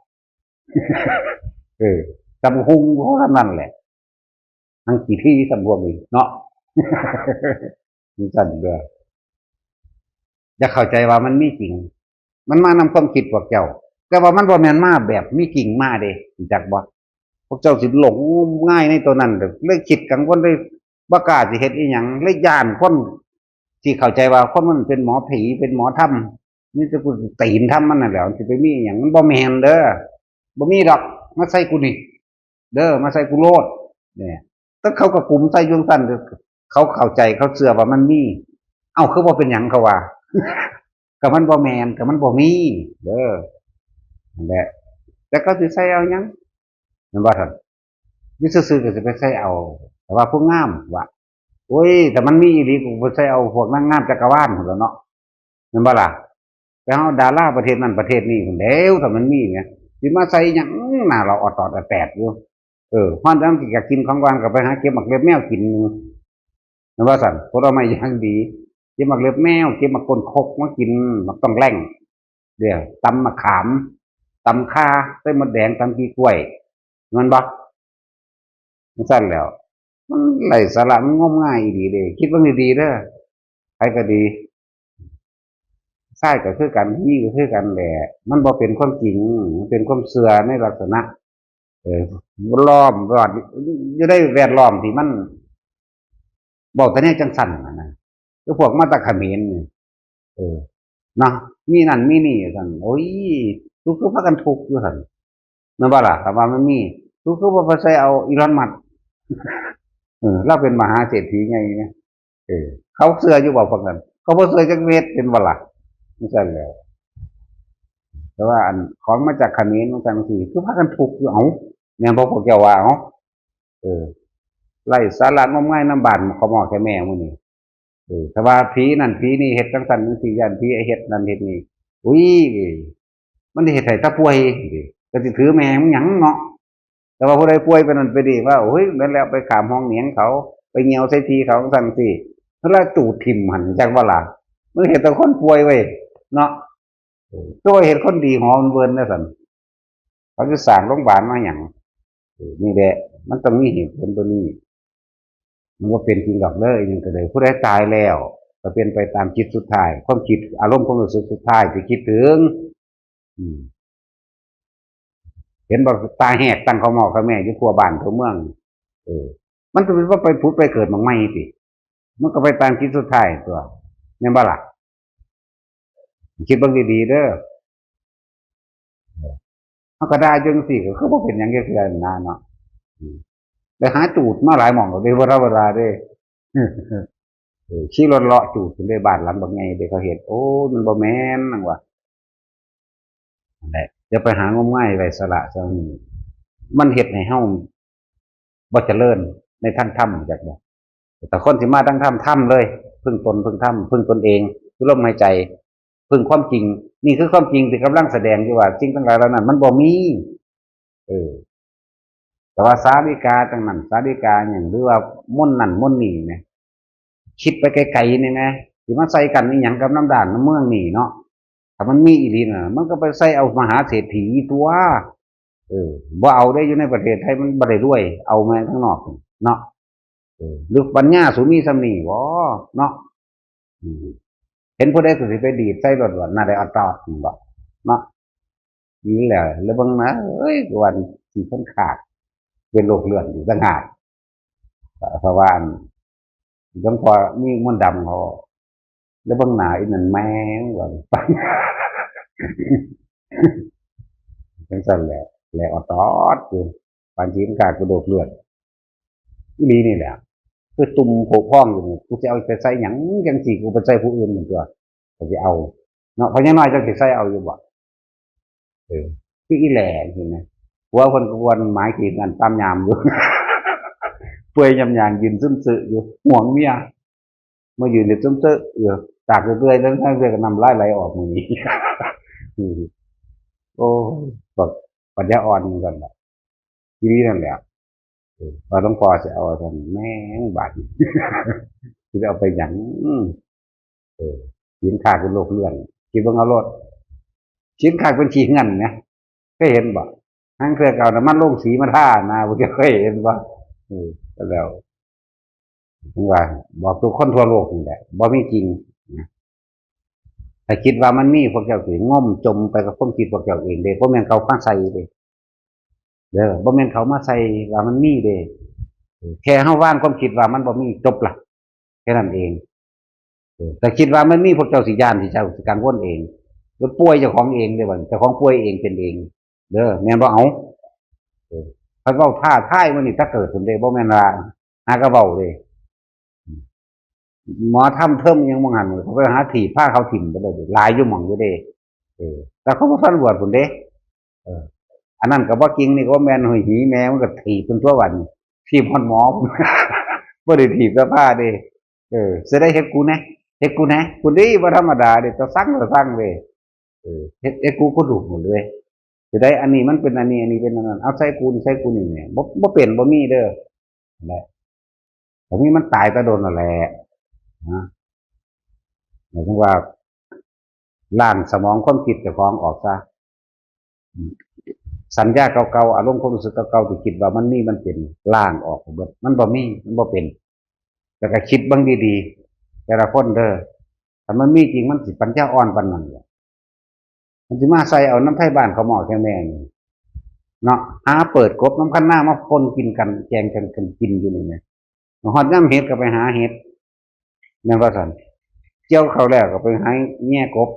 ตำหุงเพราะนั่นแหละทั้งกี่ที่สำรวมอีกเนาะมีสั่นเด้อจะเข้าใจว่ามันมีจริงมันมานำความคิดพวกเจ้าแต่ว่ามันบ่แม่นมาแบบมีจริงมาเด้จักบ่พวกเจ้าสิหลงง่ายในตัวนั้นเลยคิดกังวลเลยบ่กล้าสิเฮ็ดอีหยังเลยย่านคนที่เข้าใจว่าคนมันเป็นหมอผีเป็นหมอธรรมนี่จะกูตีนทำมันน่ะแหละสิไปมีอีหยังมันบ่แม่นเด้อบ่มีดอกมาใส่กูนี่เด้อมาใส่กูโลดเนี่ยถ้าเขาก็กลุ่มใส่ยุงสั้นเขาเข้าใจเขาเชื่อว่ามันมีเอ้าคือบ่เป็นหยังเขาว่าก็มันบ่แม่นก็มันบ่มีเด้อนั่นแหละแต่เขาสิใส่เอาหยังมันว่าท่านอยู่ซื่อๆก็สิไปใส่เอาแต่ว่าพวกงามว่าโอ้ยแต่มันมีอีหลีกูไปใส่เอาพวกนางงามจักรวาลพุ่นแล้วเนาะแม่นบ่ล่ะไปเฮาดาราประเทศนั้นประเทศนี้พุ่นแล้วถ้ามันมีเนี่ยสิมาใส่หยังหน้าเราออดๆแปดอยู่ฮ้อนจังสิอยากกินของหวานก็ไปหาเก็บหมักเล็บแมวกินแม่นว่าซั่นผลไม้อย่างดีเก็บหมักเล็บแมวเก็บหมักก้นคกมากินหมักต้องแร่งเดี๋ยวตำมะขามตำข่าใส่มดแดงตำขี้กล้วยมันบ่มันซั่นแล้วมันไร้สาระมันงมงายอีหลีเด้คิดเบิ่งดีๆเด้อใครก็ดีชายก็คือกันหญิงก็คือกันแหละมันบ่เป็นความจริงมันเป็นความเชื่อในลักษณะล้อมรอดอยู่ได้แวดล้อมที่มันบอกแต่เนี่ยจังสั่นนะคือพวกมาตะเขมรนี่เนาะมีนั่นมีนี่สั่นโอ้ยทุกคือพากันทุกข์อยู่สั่นนั่นบ่ล่ะแต่ว่ามันมีทุกคือบ่ไปใส่เอาอีลอนมัสก์เราเป็นมหาเศรษฐีไงเนี่ยเขาเชื่ออยู่บ่พวกนั้นเขาบ่เชื่อจักเม็ดเป็นบ่ล่ะจังซั่นแหล้วแต่ว่าอันของมาจากเขมรจังซั่นสิคือพากันทุกข์อยู่เอ้าแม่นบ่พวกเจ้าว่าเอ้าเออ ไล่สาระงมง่ายน้ำบานเขาหมอแค่แม่มื้อนี้แต่ว่าผีนั่นผีนี่เฮ็ดจังซั่นจังซี่ย่านผีไอ้เฮ็ดนั่นเฮ็ดนี่อุ้ยมันสิเฮ็ดให้ตาป่วยก็สิถือแม่มึงหยังเนาะแต่ว่าผู้ใดป่วยไปนั่นไปนี่ว่าโอ้ยแม่นแล้วไปขามห้องเหนียงเขาไปเหี่ยวใส่ทีเขาจังซี่แล้วจูดทิ่มหั่นจักว่าล่ะมึงเฮ็ดแต่คนป่วยเว้ยเนาะตัวเฮ็ดคนดีหอมเวินนะซั่นเขาจะสร้างโรงพยาบาลมาหยังนี่แหละมันต้องมีเหตุผลตัวนี้ มันก็เป็นจริงดอกเลยยังก็เลยผู้ใดตายแล้วก็เป็นไปตามจิตสุดท้ายความคิดอารมณ์ความรู้สึกสุดท้ายที่คิดถึงอืมเห็นบอกตาแหกตั้งเขาหมอกเขาแม่อยู่ครัวบ้านทั่วเมืองเออมันจะเป็นว่าไปพุทธไปเกิดมันไม่สิมันก็ไปตามคิดสุดท้ายตัวเนี่ยบ้าล่ะคิดบางดีๆเด้อมันก็ได้จังสิก็คือว่าเป็นอย่างเงี้ยคือนาเนาะไปหาจูดมาหลายหม่องเลยเวลาเด้ขี่รถเลาะจูดถึงได้บ้านหลังบางไงเด็กเขาเห็นโอ้มันบ่แม่นนั่งวะนั่นแหละจะไปหางมง่ายไรสละซะนี่มันเห็ดให้เฮาบ่เจริญในท่านถ้ำจากบ่แต่คนสิมาตั้งถ้ำเลยพึ่งตนพึ่งถ้ำพึ่งตนเองคือลมหายใจพึ่งความจริงนี่คือความจริงที่กำลังแสดงอยู่ว่าจริงทั้งหลายเหล่านั้นมันบ่มีเออแต่ว่าสาริกาจังนั้นสาริกาอย่างหรือว่าม่นนั่นม่นนี่เนี่ยคิดไปไกลๆนี่นะสิมาใส่กันอีหยังกับน้ำด่านน้ำเมืองนี่เนาะถ้ามันมีอีหลีน่ะมันก็ไปใส่เอามหาเศรษฐีตัวบ่เอาได้อยู่ในประเทศไทยมันบ่ได้รวยเอามาข้างนอกเนาะหรือปัญญาสูมีสำนีบ่เนาะเห็นผู้ใดก็สิไปดีดใส่รถว่าน่าได้เอาตอดบ่เนาะนี่แหละแล้วบางนะเอ้ยวันที่คนขาดเป็นโรคเลือดอยู่ต่างหากเพราะว่าต้องพอมีมนต์ดำเขาแล้วบางหนาอีนั่นแม่งว่าไปจังซั่นแหละแล้วเอาตอดอยู่ปานที่คนขาดกระโดดเลือดอีหลีนี่แหละคือตุ่มโผพองอยู่นี่กูจะเอาไปใส่หยังจังสิกูไปใส่ผู้อื่นเหมือนตัวก็สิเอาเนาะเพราะยังน้อยจังสิใส่เอาอยู่บ่คืออีแหล่เห็นไหมหัวคนกวนหมายขีดกันตามยามอยู่เปื่อยยำยางยืนซึมซึอยู่ห่วงเมียมายืนเดือดซึมซึอยู่ตากเรื่อยๆทั้งเรื่อยก็นำไล่ไหลออกมือนี้โอ้แบบปัญญาอ่อนกันแหละทีนี้นั่นแหละเราต้องพอจะเอาทำแม่งบาดจะเอาไปหยังชิ้นขาดเป็นโรคเลื่อนคิดว่าเอารถชิ้นขาดเป็นขี้เงินนะก็เห็นบ่ทั้งเครือเก่าน้ำมันลงสีมาท่านะผมจะเคยเห็นว่าแล้วว่าบอกทุกคนทั่วโลกนี่แหละบ่มีจริงนะถ้าคิดว่ามันมีพวกเจ้าสิง่มจมไปกับความคิดพวกเจ้าเองเด้เพราะแม่นเขามาใส่เด้บ่แม่นเขามาใส่ว่ามันมีเด้แค่เฮาว่างความคิดว่ามันบ่มีจบล่ะแค่นั้นเองแต่คิดว่ามันมีพวกเจ้าสิย่านสิเจ้าสิกังวลเองแล้วป่วยเจ้าของเองเด้บ่เจ้าของป่วยเองเป็นเองแม่นบ่เอาถ้าเว้าท่าทายมันนี่ถ้าเกิดขึ้นเด้บ่แม่นว่าหากระเว้าเด้หมอทำเพิ่มยังบ่หันเขาไปหาถีบผ้าเขาถิ่มไปเลยหลายอยู่หม่องอยู่เด้แต่เขาบ่ทันบวชพุ่นเด้อันนั้นก็บ่จริงนี่ก็แม่นหหีแม่มันก็ถีบจนทั่ววันถีบฮอดหมอบ่ได้ถีบเสื้อผ้าเด้สิได้เฮ็ดกูแหน่เฮ็ดกูแหน่กูดีบ่ธรรมดาเด้จะสั่งก็สั่งเด้เฮ็ดกูก็ดุหมดเลยสิได้อันนี้มันเป็นอันนี้อันนี้เป็นอันนั้นเอาใส่กูนี่ใส่กูนี่แหม่บ่เป็นบ่มีเด้อนั่นแหละแต่นี้มันตายแต่โดนนั่นแหละนะหมายถึงว่าล้างสมองความคิดเจ้าของออกซะสัญญาเก่าๆอารมณ์ความรู้สึกเก่าๆที่คิดว่ามันมีมันเป็นล้างออกหมดมันบ่มีมันบ่เป็นแต่ก็คิดบ้างดีๆแต่ละคนเด้อถ้ามันมีจริงมันสิปัญญาอ่อนปานนั้นมันสิมาใส่เอาน้ำไทยบ้านเขาหม้อแค่แม่นี่เนาะหาเปิดกบน้ำคั้นหน้ามาปนกินกันแกงกันกินอยู่นี่นะฮอดย่ำเห็ดก็ไปหาเห็ดแม่นว่าซั่นเจียวเขาแล้วก็ไปหาแง่กบ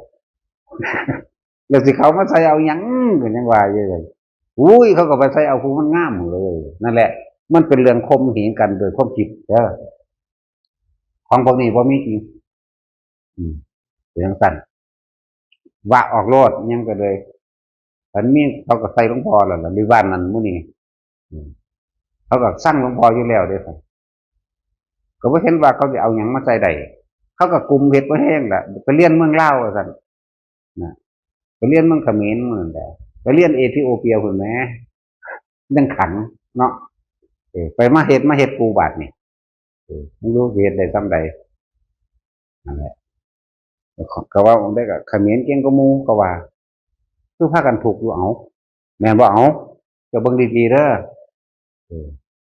แล้วสิเขามาใส่เอาหยังก็ยังว่าอยู่เลยอุ้ยเขาก็ไปใส่เอาผู้มันงามเลยนั่นแหละมันเป็นเรื่องคมเหงกันโดยความคิดของพวกนี้บ่มีจริงเป็นจังซั่นว่าออกโลดยังก็เลยอันนี้เขาก็ใส่หลวงพ่อแล้วล่ะในบ้านนั้นมื้อนี้เขาก็สั่งหลวงพ่ออยู่แล้วเด้อ ก็บ่เห็นว่าเขาจะเอาหยังมาใส่ได้เขาก็กลุ่มเฮ็ดบ่แห้งล่ะไปเรียนเมืองลาวว่าซั่นนะไปเรียนเมืองเขมรมื้อนั้นแหละไปเรียนเอธิโอเปียพุ่นแหมยังขังเนาะไปมาเฮ็ดกูบาดนี่ไม่รู้สิเฮ็ดได้ส่ำใดนั่นแหละก็ว่าได้ก็เขมรเก่งกว่าหมู่ก็ว่าคือพากันถูกอยู่เอาแม่นบ่เอาจะเบิ่งดีๆเด้อเออ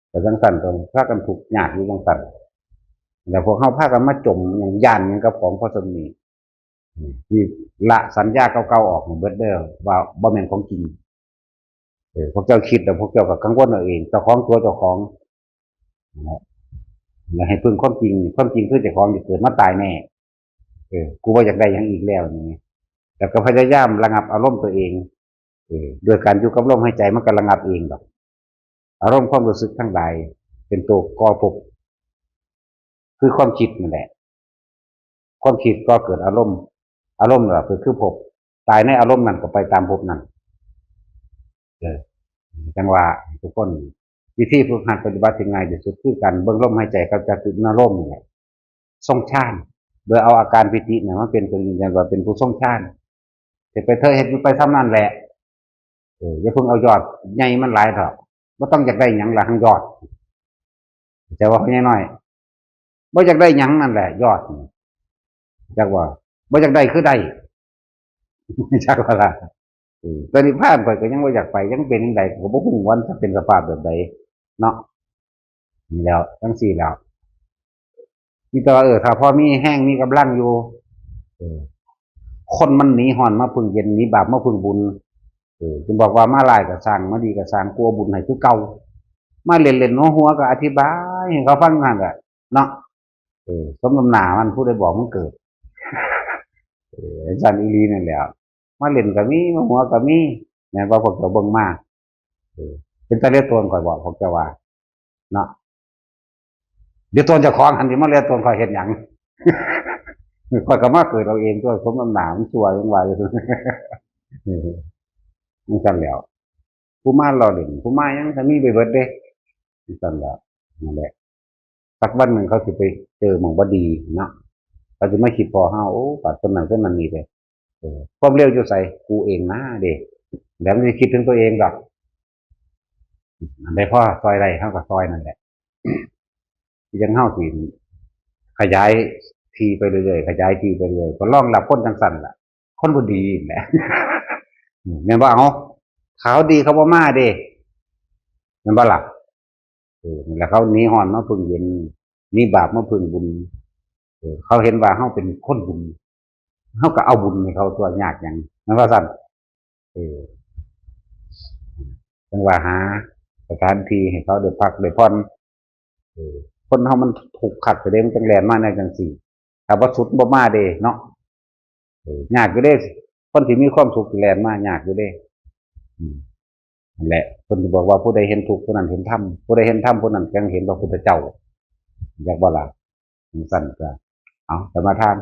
แต่จังซั่นก็พากันถูกยากอยู่จังซั่นแล้วพวกเฮาพากันมาจมหยังย้านหยังกับของพอสมนี้ที่ละสัญญาเก่าๆออกเบิดเด้อว่าบ่แม่นของจริงพวกเจ้าคิดแต่พวกเจ้าก็กังวลเอาเองเจ้าของตัวเจ้าของนะอย่าให้พึ่งความจริงความจริงคือเจ้าของจะเกิดมาตายแน่กูว่าอยากได้หยังอีกแล้วนี่แล้วก็พยายามระงับอารมณ์ตัวเองโดยการอยู่กับลมหายใจมันก็ระงับเองดอกอารมณ์ความรู้สึกทั้งหลายเป็นตัวก่อภพคือความคิดนั่นแหละความคิดก็เกิดอารมณ์อารมณ์น่ะคือภพตายในอารมณ์นั้นก็ไปตามภพนั้นจังว่าทุกคนวิธีฝึกหัดปฏิบัติที่ง่ายที่สุดคือการเบิ่งลมหายใจกับจักรุนารมณ์นี่แหละทรงฌานโดยเอาอาการปิติเนี่ยมาเป็นตัวยืนยันว่าเป็นผู้ทรงฌานจะไปเธอเห็นไปทำนั่นแหละอย่าเพิ่งเอายอดใหญ่มันหลายเถอะบ่ต้องอยากได้หยังละทั้งยอดจะว่าเขาน้อยบ่อยากได้หยังนั่นแหละยอดจักว่าบ่อยากได้คือได้จักว่าล่ะตอนนี้ผ่านไปก็ยังบ่อยากไปยังเป็นจังไดก็บ่ฮู้ว่าจะเป็นสภาพแบบใดเนาะนี่แล้วจังซี่แล้วนี่ก็ถ้าพอมีแห้งมีกำลังอยู่คนมันหนีฮ้อนมาพึ่งเย็นหนีบาปมาพึ่งบุญจึงบอกว่ามาลายก็สร้างมาดีก็สร้างกลัวบุญให้คือเก่ามาเล่นๆหัวก็อธิบายให้เขาฟังนั่นแหละเนาะสมน้ำหน้ามันผู้ใดบอกมันเกิดอาจารย์อีลีนั่นแหละมาเล่นก็มีมาหัวก็มีแม่นว่าพวกเจ้าเบิ่งมาเป็นตะเลียตนข่อยบอกพวกเจ้าว่าเนาะเดี๋ยวตนเจ้าของหันสิมาเลียตนข่อยเฮ็ดหยังข่อยก็มาเกิดเอาเองตัวสมน้ำหน้ามันชั่วจังว่าอยู่มันกันแล้วผู้มาหล่อเล่นผู้มายังถ้ามีไปเบิดเด้มันกันแล้วนั่นแหละสักวันหนึ่งเขาสิไปเจอหม่องบ่ดีเนาะเขาจะไม่คิดพอเฮาโอ้ปัดต้นนั้นต้นนั้นนี่เลยความเร็วอยู่ใส่กูเองนะเด็กแล้วมันจะคิดถึงตัวเองดอกได้พ่อซอยใดเฮาก็ซอยนั่นแหละยังเฮาสิขยายทีไปเรื่อยๆขยายทีไปเรื่อยก็รองรับคนจังสั่นล่ะคนบ่ดีแหละแม่นบ่เอาขาวดีเขาบ่มาเด้แม่นบ่ล่ะแล้วเขาหนีฮ้อนมาพึ่งเย็นหนีบาปมาพึ่งบุญเขาเห็นว่าเฮาเป็นคนบุญเฮาก็เอาบุญให้เขาตัวยากหยังแม่นว่าซั่นจังว่าหาสถานที่ให้เขาได้พักได้ผ่อนคนเฮามันถูกขัดไปเด้มันจังแล่นมาในจังซี่ถ้าบ่สุดบ่มาเด้เนาะยากอยู่เด้คนที่มีความสุขแล่นมายากอยู่เด้นั่นแหละเพิ่นสิบอกว่าผู้ใดเห็นทุกข์ผู้นั้นเห็นธรรมผู้ใดเห็นธรรมผู้นั้นจังเห็นพระพุทธเจ้าอยากบ่ล่ะจังซั่นก็เอาสมาทาน